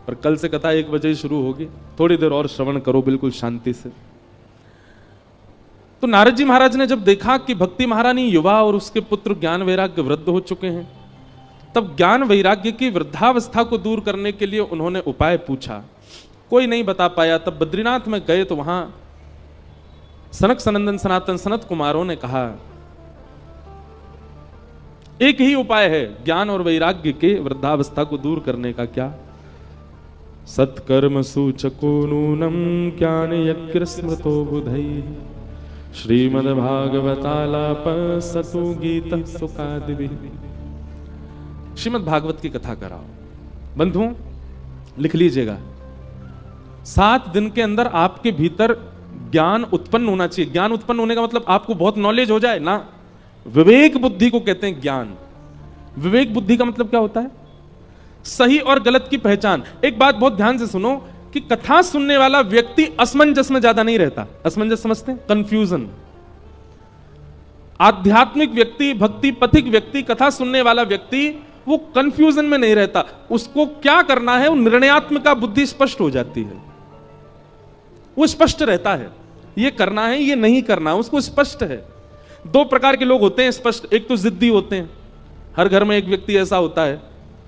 पर कल से कथा 1 बजे ही शुरू होगी। थोड़ी देर और श्रवण करो बिल्कुल शांति से। तो नारद जी महाराज ने जब देखा कि भक्ति महारानी युवा और उसके पुत्र ज्ञान वैराग्य वृद्ध हो चुके हैं, तब ज्ञान वैराग्य की वृद्धावस्था को दूर करने के लिए उन्होंने उपाय पूछा। कोई नहीं बता पाया। तब बद्रीनाथ में गए तो वहां सनक सनंदन सनातन सनत कुमारों ने कहा, एक ही उपाय है ज्ञान और वैराग्य के वृद्धावस्था को दूर करने का। क्या? सत्कर्म सूचको नूनम ज्ञान यज्ञ स्मृतो बुधै श्रीमद्भागवतालाप सतु गीत सुखादिभिः। श्रीमद् भागवत की कथा कराओ। बंधुओं, लिख लीजिएगा, 7 दिन के अंदर आपके भीतर ज्ञान उत्पन्न होना चाहिए। ज्ञान उत्पन्न होने का मतलब आपको बहुत नॉलेज हो जाए ना। विवेक बुद्धि को कहते हैं ज्ञान। विवेक बुद्धि का मतलब क्या होता है? सही और गलत की पहचान। एक बात बहुत ध्यान से सुनो कि कथा सुनने वाला व्यक्ति असमंजस में ज्यादा नहीं रहता। असमंजस समझते हैं? कंफ्यूजन। आध्यात्मिक व्यक्ति, भक्ति पथिक व्यक्ति, कथा सुनने वाला व्यक्ति वो कंफ्यूजन में नहीं रहता। उसको क्या करना है, वो निर्णयात्मक बुद्धि स्पष्ट हो जाती है। वो स्पष्ट रहता है, ये करना है, ये नहीं करना, उसको स्पष्ट है। 2 प्रकार के लोग होते हैं स्पष्ट। एक तो जिद्दी होते हैं। हर घर में एक व्यक्ति ऐसा होता है,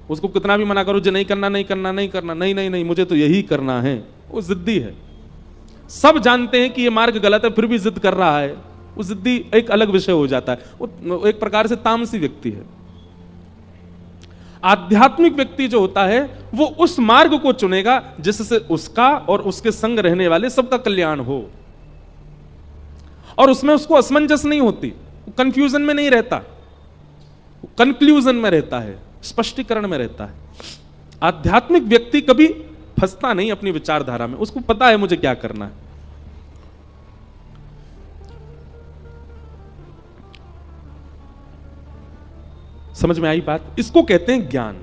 उसको कितना भी मना करो, जो नहीं करना नहीं करना नहीं करना, नहीं नहीं नहीं मुझे तो यही करना है। वो जिद्दी है। सब जानते हैं कि ये मार्ग गलत है, फिर भी जिद कर रहा है। वो जिद्दी एक अलग विषय हो जाता है। वो एक प्रकार से तामसी व्यक्ति है। आध्यात्मिक व्यक्ति जो होता है वो उस मार्ग को चुनेगा जिससे उसका और उसके संग रहने वाले सबका कल्याण हो, और उसमें उसको असमंजस नहीं होती, कंफ्यूजन में नहीं रहता, कंक्लूजन में रहता है, स्पष्टीकरण में रहता है। आध्यात्मिक व्यक्ति कभी फंसता नहीं अपनी विचारधारा में, उसको पता है मुझे क्या करना है। समझ में आई बात? इसको कहते हैं ज्ञान।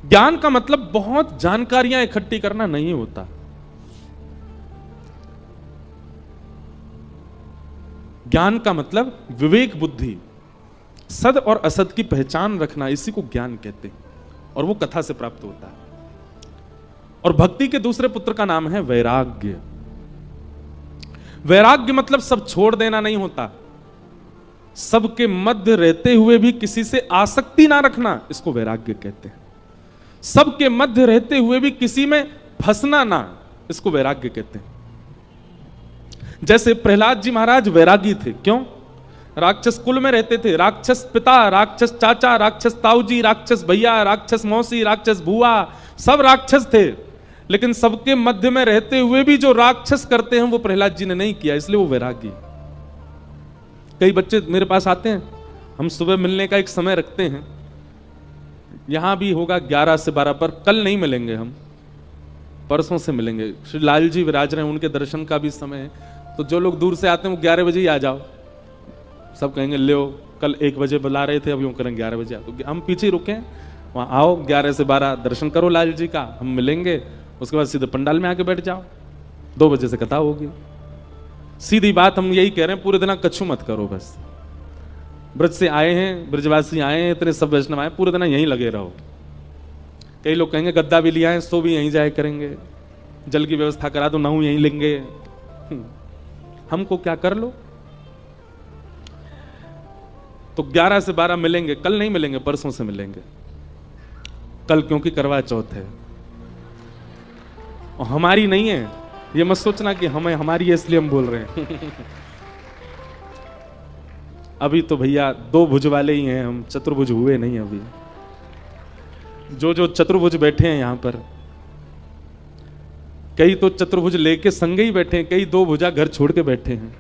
ज्ञान का मतलब बहुत जानकारियां इकट्ठी करना नहीं होता। ज्ञान का मतलब विवेक बुद्धि, सद और असद की पहचान रखना, इसी को ज्ञान कहते हैं, और वो कथा से प्राप्त होता है। और भक्ति के दूसरे पुत्र का नाम है वैराग्य। वैराग्य मतलब सब छोड़ देना नहीं होता, सबके मध्य रहते हुए भी किसी से आसक्ति ना रखना, इसको वैराग्य कहते हैं। सबके मध्य रहते हुए भी किसी में फंसना ना, इसको वैराग्य कहते हैं। जैसे प्रहलाद जी महाराज वैरागी थे। क्यों? राक्षस कुल में रहते थे। राक्षस पिता, राक्षस चाचा, राक्षस ताऊजी, राक्षस भैया, राक्षस मौसी, राक्षस बुआ, सब राक्षस थे। लेकिन सबके मध्य में रहते हुए भी जो राक्षस करते हैं वो प्रहलाद जी ने नहीं किया, इसलिए वो वैरागी। कई बच्चे मेरे पास आते हैं, हम सुबह मिलने का एक समय रखते हैं, यहां भी होगा 11 से 12 पर। कल नहीं मिलेंगे हम, परसों से मिलेंगे। श्री लाल जी विराज रहे हैं, उनके दर्शन का भी समय है। तो जो लोग दूर से आते हैं वो 11 बजे ही आ जाओ, सब कहेंगे ले कल 1 बजे बुला रहे थे, अब यूं करें 11 बजे आओ, तो हम पीछे रुके, वहां आओ 11 से 12 दर्शन करो लाल जी का, हम मिलेंगे, उसके बाद सीधे पंडाल में आके बैठ जाओ, 2 बजे से कथा होगी। सीधी बात हम यही कह रहे हैं, पूरे दिन कछु मत करो, बस ब्रज से आए हैं, ब्रजवासी आए हैं, इतने सब वैष्णव आए, पूरे दिन यहीं लगे रहो। कई लोग कहेंगे गद्दा भी लिया है, सो भी यहीं जाए करेंगे, जल की व्यवस्था करा दो, नहू यहीं लेंगे, हमको क्या कर लो। तो 11 से 12 मिलेंगे, कल नहीं मिलेंगे, परसों से मिलेंगे, कल क्योंकि करवा चौथ है और हमारी नहीं है, ये मत सोचना कि हमें हमारी है इसलिए हम बोल रहे हैं। अभी तो भैया 2 भुज वाले ही हैं हम, चतुर्भुज हुए नहीं अभी। जो चतुर्भुज बैठे हैं यहां पर, कई तो चतुर्भुज लेके संग ही बैठे हैं, कई 2 भुजा घर छोड़ के बैठे हैं।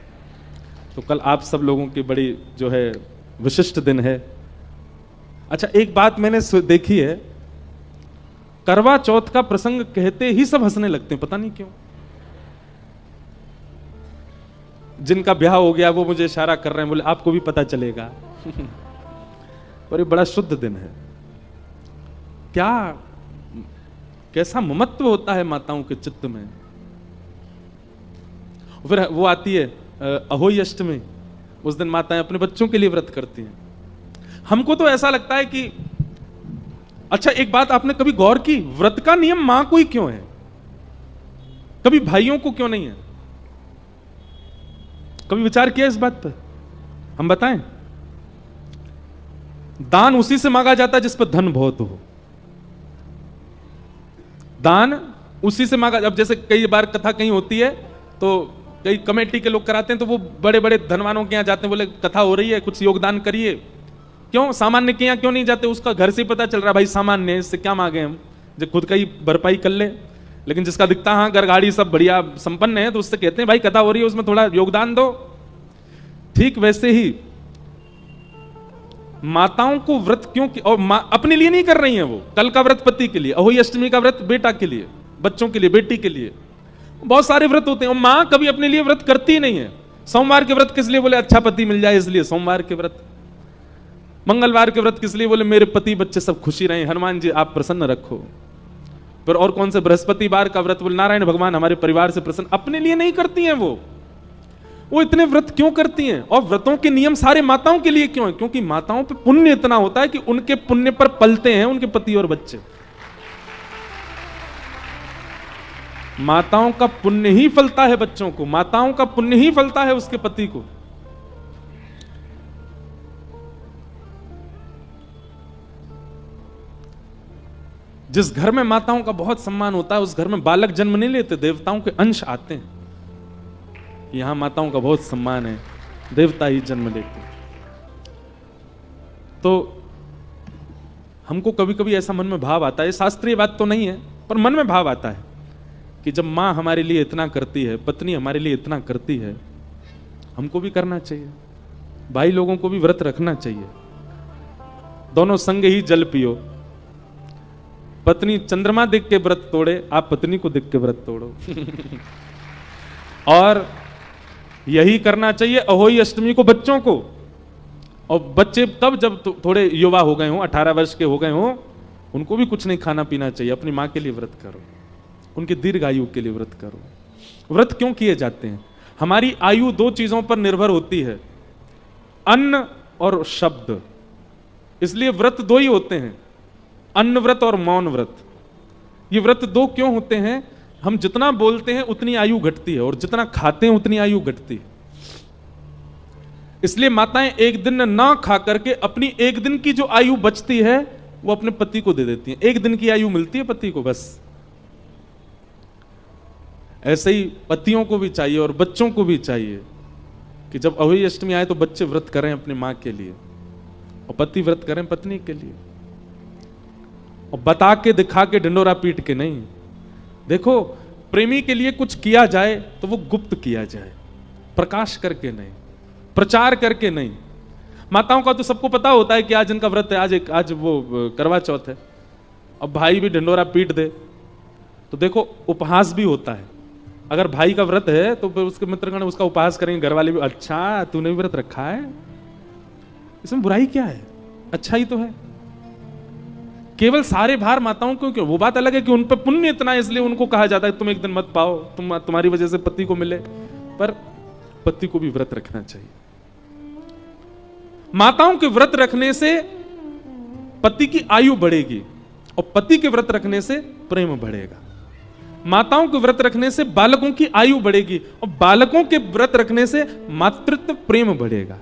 तो कल आप सब लोगों की बड़ी जो है विशिष्ट दिन है। अच्छा, एक बात मैंने देखी है, करवा चौथ का प्रसंग कहते ही सब हंसने लगते हैं, पता नहीं क्यों। जिनका ब्याह हो गया वो मुझे इशारा कर रहे हैं, बोले आपको भी पता चलेगा। और ये बड़ा शुद्ध दिन है। क्या कैसा ममत्व होता है माताओं के चित्त में। फिर वो आती है अहोई अष्टमी, उस दिन माताएं अपने बच्चों के लिए व्रत करती हैं। हमको तो ऐसा लगता है कि अच्छा, एक बात आपने कभी गौर की, व्रत का नियम मां को ही क्यों है, कभी भाइयों को क्यों नहीं है? कभी विचार किया इस बात पर? हम बताएं। दान उसी से मांगा जाता है जिस पर धन बहुत हो, दान उसी से मांगा। अब जैसे कई बार कथा कहीं होती है तो कई कमेटी के लोग कराते हैं, तो वो बड़े बड़े धनवानों के यहां जाते हैं, बोले कथा हो रही है कुछ योगदान करिए। क्यों सामान्य के यहां क्यों नहीं जाते? उसका घर से ही पता चल रहा है भाई सामान्य है, इससे क्या मांगे हम, जो खुद का ही भरपाई कर ले। लेकिन जिसका दिखता हाँ घर गाड़ी सब बढ़िया संपन्न है, तो उससे कहते हैं भाई कथा हो रही है उसमें थोड़ा योगदान दो। ठीक वैसे ही माताओं को व्रत क्यों और अपने लिए नहीं कर रही हैं, वो कल का व्रत पति के लिए, अहोई अष्टमी का व्रत बेटा के लिए, बच्चों के लिए, बेटी के लिए, बहुत सारे व्रत होते हैं। और मां कभी अपने लिए व्रत करती ही नहीं है। सोमवार के व्रत किस लिए? बोले अच्छा पति मिल जाए इसलिए सोमवार के व्रत। मंगलवार के व्रत किस लिए? बोले मेरे पति बच्चे सब खुशी रहे, हनुमान जी आप प्रसन्न रखो। फिर और कौन से? बृहस्पतिवार का व्रत, बोले नारायण भगवान हमारे परिवार से प्रसन्न। अपने लिए नहीं करती हैं वो इतने व्रत क्यों करती हैं? और व्रतों के नियम सारे माताओं के लिए क्यों है? क्योंकि माताओं पे पुण्य इतना होता है कि उनके पुण्य पर पलते हैं उनके पति और बच्चे। माताओं का पुण्य ही फलता है बच्चों को, माताओं का पुण्य ही फलता है उसके पति को। जिस घर में माताओं का बहुत सम्मान होता है उस घर में बालक जन्म नहीं लेते, देवताओं के अंश आते हैं। यहां माताओं का बहुत सम्मान है, देवता ही जन्म लेते हैं। तो हमको कभी कभी ऐसा मन में भाव आता है, शास्त्रीय बात तो नहीं है पर मन में भाव आता है कि जब मां हमारे लिए इतना करती है, पत्नी हमारे लिए इतना करती है, हमको भी करना चाहिए। भाई लोगों को भी व्रत रखना चाहिए। दोनों संग ही जल पियो। पत्नी चंद्रमा देख के व्रत तोड़े, आप पत्नी को देख के व्रत तोड़ो। और यही करना चाहिए अहोई अष्टमी को बच्चों को। और बच्चे तब जब थोड़े युवा हो गए हों, 18 वर्ष के हो गए हों, उनको भी कुछ नहीं खाना पीना चाहिए। अपनी मां के लिए व्रत करो, उनकी दीर्घ आयु के लिए व्रत करो। व्रत क्यों किए जाते हैं? हमारी आयु 2 चीजों पर निर्भर होती है, अन्न और शब्द। इसलिए व्रत 2 ही होते हैं, अन्न व्रत और मौन व्रत। ये व्रत 2 क्यों होते हैं? हम जितना बोलते हैं उतनी आयु घटती है और जितना खाते हैं उतनी आयु घटती है। इसलिए माताएं एक दिन ना खा करके अपनी एक दिन की जो आयु बचती है वो अपने पति को दे देती हैं। 1 दिन की आयु मिलती है पति को बस। ऐसे ही पतियों को भी चाहिए और बच्चों को भी चाहिए कि जब अहोई अष्टमी आए तो बच्चे व्रत करें अपनी मां के लिए और पति व्रत करें पत्नी के लिए। और बता के दिखा के ढिंडोरा पीट के नहीं। देखो, प्रेमी के लिए कुछ किया जाए तो वो गुप्त किया जाए, प्रकाश करके नहीं, प्रचार करके नहीं। माताओं का तो सबको पता होता है कि आज इनका व्रत है, आज वो करवा चौथ है। अब भाई भी ढिंडोरा पीट दे तो देखो उपहास भी होता है। अगर भाई का व्रत है तो फिर उसके मित्रगण उसका उपहास करेंगे, घर वाले भी, अच्छा तूने भी व्रत रखा है, इसमें बुराई क्या है, अच्छा ही तो है। केवल सारे भार माताओं को क्यों? वो बात अलग है कि उन पर पुण्य इतना है इसलिए उनको कहा जाता है तुम एक दिन मत पाओ, तुम्हारी वजह से पति को मिले, पर पति को भी व्रत रखना चाहिए। माताओं के व्रत रखने से पति की आयु बढ़ेगी और पति के व्रत रखने से प्रेम बढ़ेगा। माताओं के व्रत रखने से बालकों की आयु बढ़ेगी और बालकों के व्रत रखने से मातृत्व प्रेम बढ़ेगा।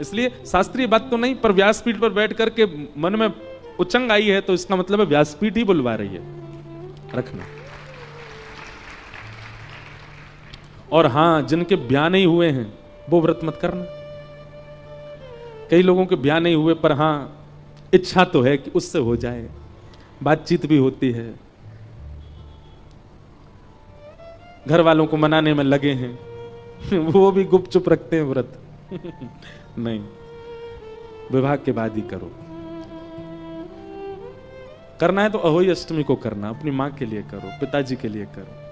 इसलिए शास्त्रीय बात तो नहीं, पर व्यासपीठ पर बैठ करके मन में उचंग आई है तो इसका मतलब है व्यासपीठ ही बुलवा रही है, रखना। और हां, जिनके ब्याह नहीं हुए हैं वो व्रत मत करना। कई लोगों के ब्याह नहीं हुए पर हां इच्छा तो है कि उससे हो जाए, बातचीत भी होती है, घर वालों को मनाने में लगे हैं वो भी गुपचुप रखते हैं व्रत नहीं, विवाह के बाद ही करो। करना है तो अहोई अष्टमी को करना, अपनी मां के लिए करो, पिताजी के लिए करो।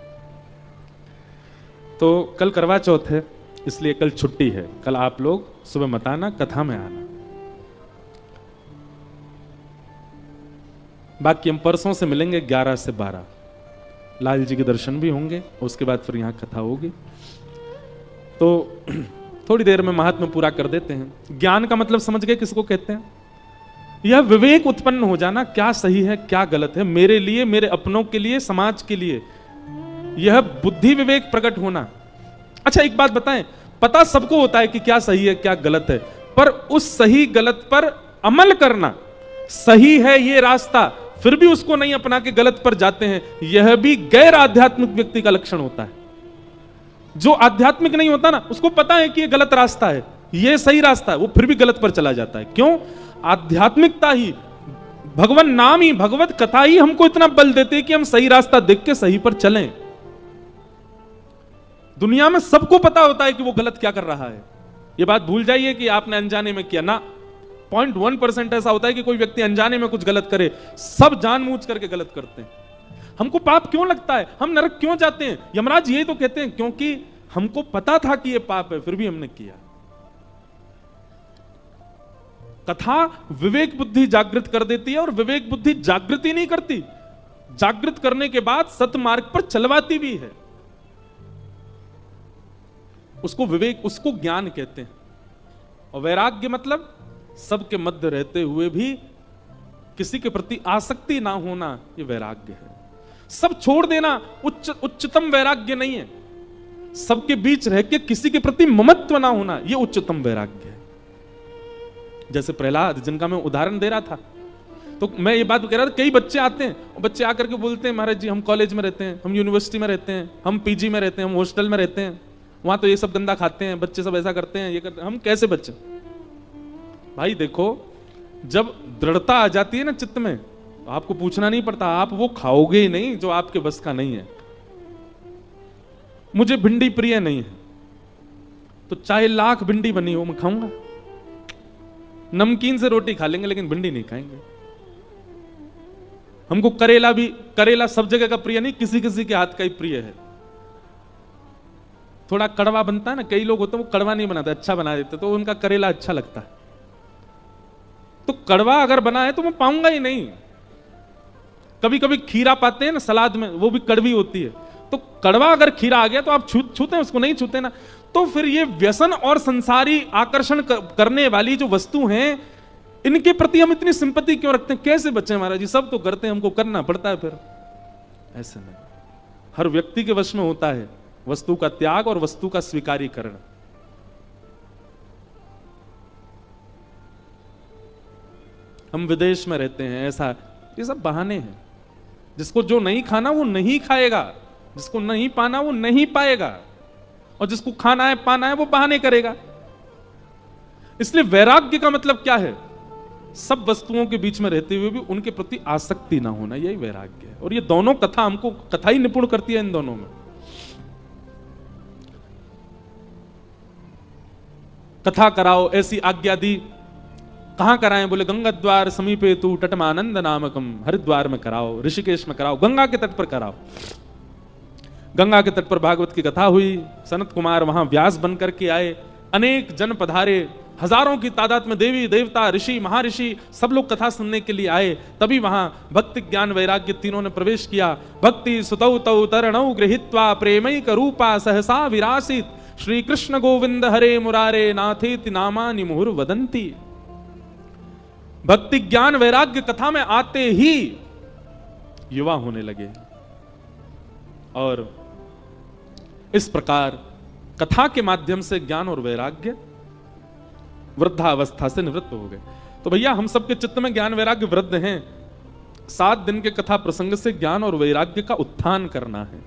तो कल करवा चौथ है इसलिए कल छुट्टी है, कल आप लोग सुबह मत आना, कथा में आना। बाकी हम परसों से मिलेंगे 11 से 12, लाल जी के दर्शन भी होंगे, उसके बाद फिर यहां कथा होगी। तो थोड़ी देर में महात्मा पूरा कर देते हैं। ज्ञान का मतलब समझ गए किसको कहते हैं? यह विवेक उत्पन्न हो जाना, क्या सही है क्या गलत है, मेरे लिए, मेरे अपनों के लिए, समाज के लिए, यह बुद्धि विवेक प्रकट होना। अच्छा एक बात बताएं, पता सबको होता है कि क्या सही है क्या गलत है, पर उस सही गलत पर अमल करना, सही है ये रास्ता फिर भी उसको नहीं अपना के गलत पर जाते हैं, यह भी गैर आध्यात्मिक व्यक्ति का लक्षण होता है। जो आध्यात्मिक नहीं होता ना, उसको पता है कि ये गलत रास्ता है, ये सही रास्ता है, वो फिर भी गलत पर चला जाता है। क्यों? आध्यात्मिकता ही, भगवान नाम ही, भगवत कथा ही हमको इतना बल देते हैं कि हम सही रास्ता देख के सही पर चलें। दुनिया में सबको पता होता है कि वो गलत क्या कर रहा है। ये बात भूल जाइए कि आपने अनजाने में किया ना, 0.1% ऐसा होता है कि कोई व्यक्ति अनजाने में कुछ गलत करे, सब जानबूझ करके गलत करते हैं। हमको पाप क्यों लगता है, हम नरक क्यों जाते हैं? यमराज यही तो कहते हैं, क्योंकि हमको पता था कि ये पाप है फिर भी हमने किया। कथा विवेक बुद्धि जागृत कर देती है और विवेक बुद्धि जागृति नहीं करती, जागृत करने के बाद सतमार्ग पर चलवाती भी है। उसको विवेक, उसको ज्ञान कहते हैं। और वैराग्य मतलब सबके मध्य रहते हुए भी किसी के प्रति आसक्ति ना होना, ये वैराग्य है। सब छोड़ देना उच्चतम वैराग्य नहीं है, सबके बीच रह के किसी के प्रति ममत्व ना होना, ये उच्चतम वैराग्य है। जैसे प्रहलाद, जिनका मैं उदाहरण दे रहा था, तो मैं ये बात कह रहा था, कई बच्चे आते हैं और बच्चे आकर के बोलते हैं महाराज जी हम कॉलेज में रहते हैं, हम यूनिवर्सिटी में रहते हैं, हम पीजी में रहते हैं, हम हॉस्टल में रहते हैं, वहां तो ये सब गंदा खाते हैं, बच्चे सब ऐसा करते हैं, ये करते हैं, हम कैसे बच्चे? भाई देखो, जब दृढ़ता आ जाती है ना चित्त में, आपको पूछना नहीं पड़ता, आप वो खाओगे ही नहीं जो आपके बस का नहीं है। मुझे भिंडी प्रिय नहीं है तो चाहे लाख भिंडी बनी हो मैं खाऊंगा, नमकीन से रोटी खा लेंगे लेकिन भिंडी नहीं खाएंगे। हमको करेला भी, करेला सब जगह का प्रिय नहीं, किसी किसी के हाथ का ही प्रिय है। थोड़ा कड़वा बनता है ना, कई लोग होते हैं वो कड़वा नहीं बनाते, अच्छा बना देते तो उनका करेला अच्छा लगता है। तो कड़वा अगर बना है तो मैं पाऊंगा ही नहीं। कभी कभी खीरा पाते हैं ना सलाद में, वो भी कड़वी होती है, तो कड़वा अगर खीरा आ गया तो आप छूते हैं उसको, नहीं छूते ना। तो फिर ये व्यसन और संसारी आकर्षण करने वाली जो वस्तु हैं, इनके प्रति हम इतनी सिंपैथी क्यों रखते हैं? कैसे बच्चे महाराज जी, सब तो करते हैं, हमको करना पड़ता है। फिर ऐसे नहीं, हर व्यक्ति के वश में होता है वस्तु का त्याग और वस्तु का स्वीकारीकरण। हम विदेश में रहते हैं, ऐसा, ये सब बहाने हैं। जिसको जो नहीं खाना वो नहीं खाएगा, जिसको नहीं पाना वो नहीं पाएगा, और जिसको खाना है पाना है वो बहाने करेगा। इसलिए वैराग्य का मतलब क्या है? सब वस्तुओं के बीच में रहते हुए भी उनके प्रति आसक्ति ना होना, यही वैराग्य है। और ये दोनों कथा हमको, कथा ही निपुण करती है इन दोनों में। कथा कराओ ऐसी आज्ञा दी, कहां कराएं? बोले गंगा द्वार समीपे तू तटमानंद नामकम, हरिद्वार में कराओ, ऋषिकेश में कराओ, गंगा के तट पर कराओ। गंगा के तट पर भागवत की कथा हुई, सनत कुमार वहां व्यास बनकर के आए, अनेक जन पधारे, हजारों की तादाद में देवी देवता ऋषि महर्षि सब लोग कथा सुनने के लिए आए। तभी वहां भक्ति ज्ञान वैराग्य तीनों ने प्रवेश किया। भक्ति सुतौ तौ तरणौ गृहीत्वा प्रेमैक रूपा सहसा विरासित, श्री कृष्ण गोविंद हरे मुरारे नाथेति नामानि मुहुर वदंती। भक्ति ज्ञान वैराग्य कथा में आते ही युवा होने लगे और इस प्रकार कथा के माध्यम से ज्ञान और वैराग्य वृद्धावस्था से निवृत्त हो गए। तो भैया हम सबके चित्त में ज्ञान वैराग्य वृद्ध हैं। 7 दिन के कथा प्रसंग से ज्ञान और वैराग्य का उत्थान करना है,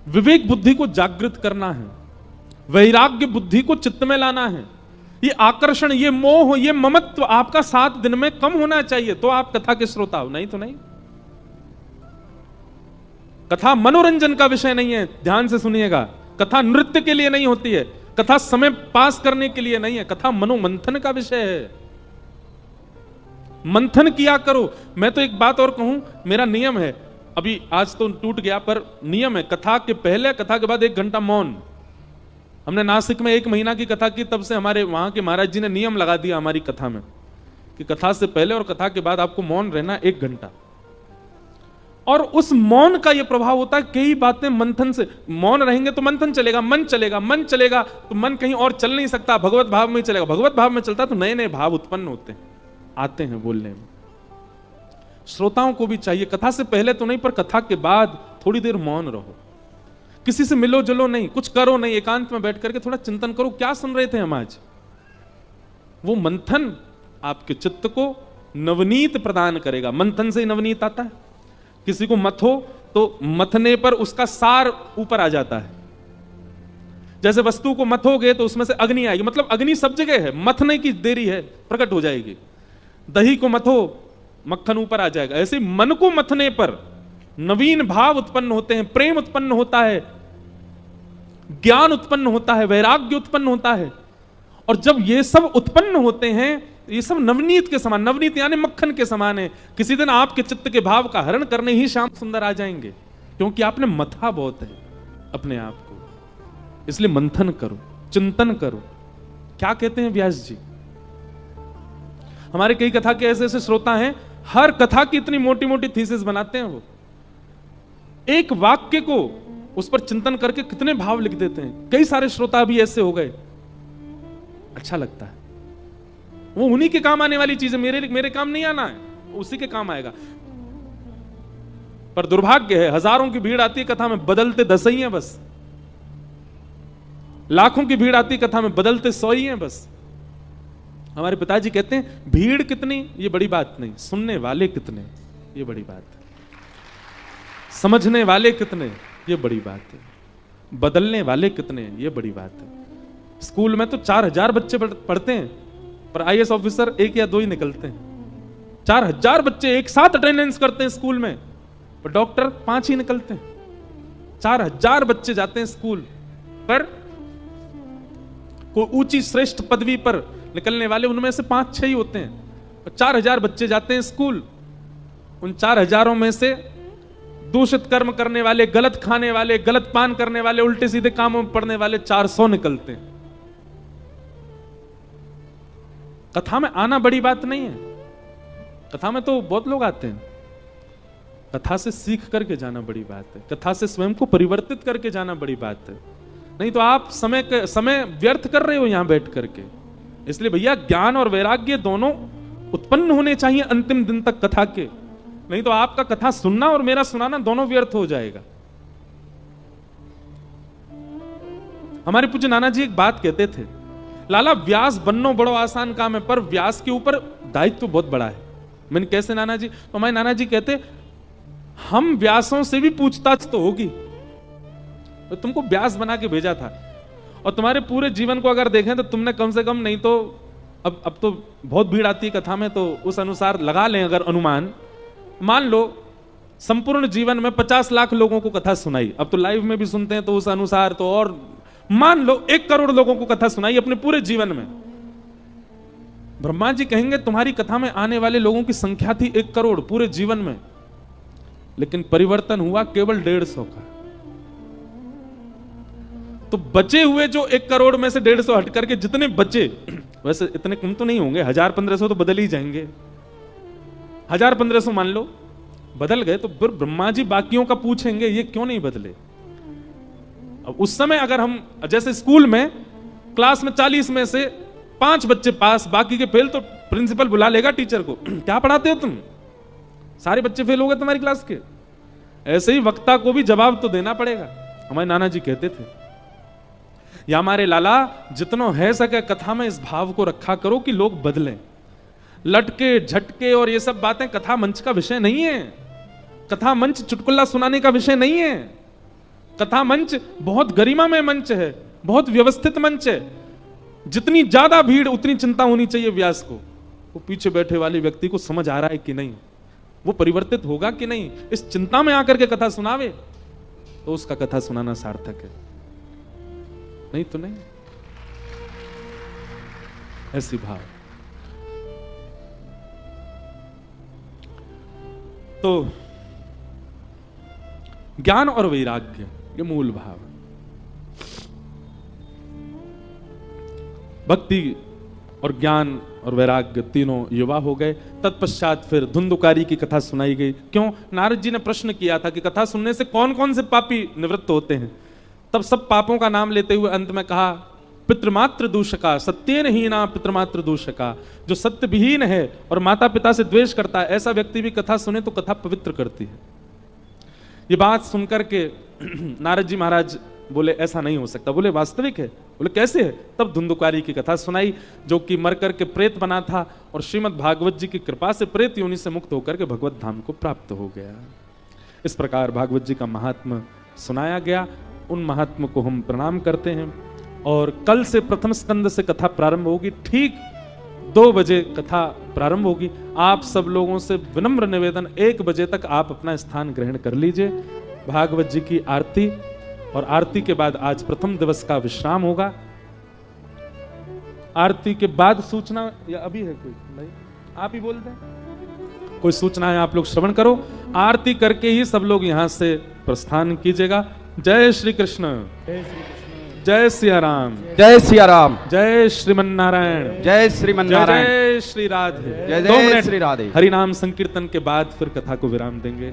विवेक बुद्धि को जागृत करना है, वैराग्य बुद्धि को चित्त में लाना है। ये आकर्षण, ये मोह, ये ममत्व आपका 7 दिन में कम होना चाहिए, तो आप कथा के श्रोता हो, नहीं तो नहीं। कथा मनोरंजन का विषय नहीं है, ध्यान से सुनिएगा। कथा नृत्य के लिए नहीं होती है, कथा समय पास करने के लिए नहीं है, कथा मनोमंथन का विषय है। मंथन किया करो। मैं तो एक बात और कहूं, मेरा नियम है, अभी आज तो टूट गया पर नियम है, कथा के पहले कथा के बाद 1 घंटा मौन। हमने नासिक में 1 महीना की कथा की, तब से हमारे वहां के महाराज जी ने नियम लगा दिया हमारी कथा में कि कथा से पहले और कथा के बाद आपको मौन रहना 1 घंटा। और उस मौन का यह प्रभाव होता है, कई बातें मंथन से, मौन रहेंगे तो मंथन चलेगा, मन चलेगा, मन चलेगा तो मन कहीं और चल नहीं सकता, भगवत भाव में ही चलेगा। भगवत भाव में चलता तो नए नए भाव उत्पन्न होते हैं, आते हैं बोलने में। श्रोताओं को भी चाहिए, कथा से पहले तो नहीं पर कथा के बाद थोड़ी देर मौन रहो, किसी से मिलो जुलो नहीं, कुछ करो नहीं, एकांत में बैठ करके थोड़ा चिंतन करो, क्या सुन रहे थे हम आज। वो मंथन आपके चित्त को नवनीत प्रदान करेगा। मंथन से ही नवनीत आता है। किसी को मथो तो मथने पर उसका सार ऊपर आ जाता है। जैसे वस्तु को मथोगे तो उसमें से अग्नि आएगी, मतलब अग्नि सब जगह है, मथने की देरी है, प्रकट हो जाएगी। दही को मथो, मक्खन ऊपर आ जाएगा। ऐसे मन को मथने पर नवीन भाव उत्पन्न होते हैं, प्रेम उत्पन्न होता है, ज्ञान उत्पन्न होता है, वैराग्य उत्पन्न होता है। और जब ये सब उत्पन्न होते हैं, ये सब नवनीत के समान, नवनीत यानी मक्खन के समान है। किसी दिन आपके चित्त के भाव का हरण करने ही श्याम सुंदर आ जाएंगे, क्योंकि आपने मथा बहुत है अपने आप को। इसलिए मंथन करो, चिंतन करो। क्या कहते हैं व्यास जी? हमारे कई कथा के ऐसे ऐसे श्रोता हैं, हर कथा की इतनी मोटी मोटी थीसिस बनाते हैं। वो एक वाक्य को उस पर चिंतन करके कितने भाव लिख देते हैं। कई सारे श्रोता भी ऐसे हो गए, अच्छा लगता है। वो उन्हीं के काम आने वाली चीज है, मेरे काम नहीं आना है, उसी के काम आएगा। पर दुर्भाग्य है, हजारों की भीड़ आती है कथा में, बदलते 10 ही हैं बस। लाखों की भीड़ आती कथा में, बदलते 100 ही हैं बस। हमारे पिताजी कहते हैं भीड़ कितनी ये बड़ी बात नहीं, सुनने वाले कितने ये बड़ी बात है, समझने वाले कितने ये बड़ी बात है, बदलने वाले कितने ये बड़ी बात है। स्कूल में तो 4000 बच्चे पढ़ते हैं, पर IAS ऑफिसर 1 या 2 ही निकलते हैं। 4000 बच्चे एक साथ अटेंडेंस करते हैं स्कूल में, पर डॉक्टर 5 ही निकलते हैं। 4000 बच्चे जाते हैं स्कूल पर, कोई ऊंची श्रेष्ठ पदवी पर निकलने वाले उनमें से 5-6 ही होते हैं। 4000 बच्चे जाते हैं स्कूल, उन 4000 में से दूषित कर्म करने वाले, गलत खाने वाले, गलत पान करने वाले, उल्टे सीधे कामों में पड़ने वाले 400 निकलते हैं। कथा में आना बड़ी बात नहीं है, कथा में तो बहुत लोग आते हैं। कथा से सीख करके जाना बड़ी बात है, कथा से स्वयं को परिवर्तित करके जाना बड़ी बात है। नहीं तो आप समय व्यर्थ कर रहे हो यहां बैठ करके। इसलिए भैया ज्ञान और वैराग्य दोनों उत्पन्न होने चाहिए अंतिम दिन तक कथा के, नहीं तो आपका कथा सुनना और मेरा सुनाना दोनों व्यर्थ हो जाएगा। हमारे पूज्य नाना जी एक बात कहते थे, लाला व्यास बनना बड़ो आसान काम है, पर व्यास के ऊपर दायित्व तो बहुत बड़ा है। मैंने कैसे नाना जी? तो हमारे नाना जी कहते हम व्यासों से भी पूछताछ तो होगी, तो तुमको व्यास बना के भेजा था, और तुम्हारे पूरे जीवन को अगर देखें तो तुमने कम से कम, नहीं तो अब तो बहुत भीड़ आती है कथा में, तो उस अनुसार लगा लें अगर अनुमान, मान लो संपूर्ण जीवन में 50 लाख लोगों को कथा सुनाई। अब तो लाइव में भी सुनते हैं तो उस अनुसार तो, और मान लो 1 करोड़ लोगों को कथा सुनाई अपने पूरे जीवन में। ब्रह्मा जी कहेंगे तुम्हारी कथा में आने वाले लोगों की संख्या थी 1 करोड़ पूरे जीवन में, लेकिन परिवर्तन हुआ केवल 150 का। तो बचे हुए जो 1 करोड़ में से 150 हट करके जितने बचे, वैसे इतने कम तो नहीं होंगे, 1000-1500 तो बदल ही जाएंगे, 1000-1500 मान लो बदल गए, तो फिर ब्रह्मा जी बाकियों का पूछेंगे ये क्यों नहीं बदले। अब उस समय अगर हम जैसे स्कूल में क्लास में 40 में से 5 बच्चे पास बाकी के फेल, तो प्रिंसिपल बुला लेगा टीचर को, क्या पढ़ाते हो तुम, सारे बच्चे फेल हो गए तुम्हारी क्लास के। ऐसे ही वक्ता को भी जवाब तो देना पड़ेगा। हमारे नाना जी कहते थे, या हमारे लाला जितनो है सके कथा में इस भाव को रखा करो कि लोग बदलें। लटके झटके और ये सब बातें कथा मंच का विषय नहीं है। कथा मंच चुटकुला सुनाने का विषय नहीं है। कथा मंच बहुत गरिमा में मंच है, बहुत व्यवस्थित मंच है। जितनी ज्यादा भीड़ उतनी चिंता होनी चाहिए व्यास को, वो पीछे बैठे वाले व्यक्ति को समझ आ रहा है कि नहीं, वो परिवर्तित होगा कि नहीं, इस चिंता में आकर के कथा सुनावे तो उसका कथा सुनाना सार्थक है, नहीं तो नहीं। ऐसी भाव। तो ज्ञान और वैराग्य ये मूल भाव। भक्ति और ज्ञान और वैराग्य तीनों युवा हो गए। तत्पश्चात फिर धुंधुकारी की कथा सुनाई गई। क्यों? नारद जी ने प्रश्न किया था कि कथा सुनने से कौन कौन से पापी निवृत्त होते हैं। तब सब पापों का नाम लेते हुए अंत में कहा, पितृमात्र दूषका सत्येन हीना पितृमात्र दूषका, जो सत्य विहीन है और माता पिता से द्वेष करता है, ऐसा व्यक्ति भी कथा सुने तो कथा पवित्र करती है। ये बात सुनकर के नारद जी महाराज बोले ऐसा नहीं हो सकता। बोले वास्तविक है। बोले कैसे है? तब धुंधुकारी की कथा सुनाई, जो कि मर करके प्रेत बना था और श्रीमद् भागवत जी की कृपा से प्रेत योनि से मुक्त होकर के भगवत धाम को प्राप्त हो गया। इस प्रकार भागवत जी का महात्म सुनाया गया। उन महात्म को हम प्रणाम करते हैं। और कल से प्रथम स्कंद से कथा प्रारंभ होगी। ठीक 2 बजे कथा प्रारंभ होगी। आप सब लोगों से विनम्र निवेदन, 1 बजे तक आप अपना स्थान ग्रहण कर लीजिए। भागवत जी की आरती, और आरती के बाद आज प्रथम दिवस का विश्राम होगा। आरती के बाद सूचना, या अभी है कोई? नहीं, आप ही बोल दें। कोई सूचना है आप लोग श्रवण करो। आरती करके ही सब लोग यहां से प्रस्थान कीजिएगा। जय श्री कृष्ण, जय सिया राम, जय सिया राम, जय श्रीमन नारायण, जय श्रीमन नारायण, जय श्री राधे, जय 2 मिनट श्री राधे। हरि नाम संकीर्तन के बाद फिर कथा को विराम देंगे।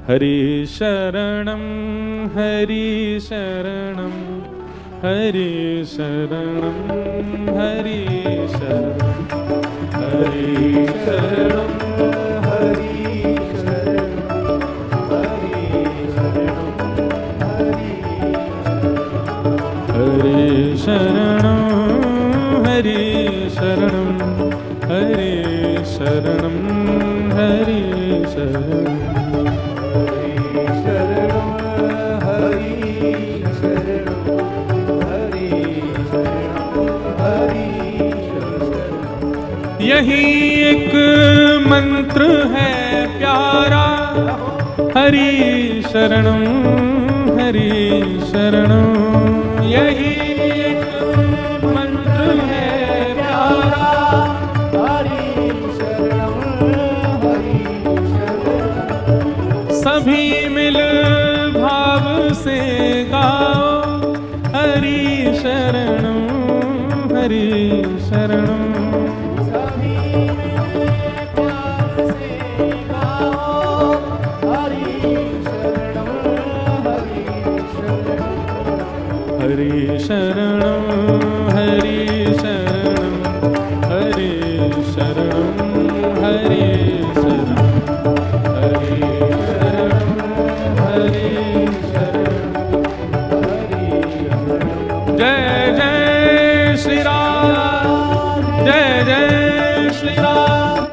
हरि शरणम, हरि शरणम, हरि शरणम, हरि शरणम, हरि शरणम, हरि शरणम, हरि शरणम, हरि शरणम, हरि शरणम, हरि शरणम, यही एक मंत्र है प्यारा, हरि शरणम, हरि शरणम। यही एक मंत्र है प्यारा, हरि शरणम, हरि शरणम। सभी मिल भाव से गाओ, हरि शरणम, हरि शरणम। हरि शरणम, हरि शरणम, हरि शरणम, हरि शरणम, हरि शरणम, हरि शरणम, हरि शरणम। जय जय श्री राम, जय जय श्री राम।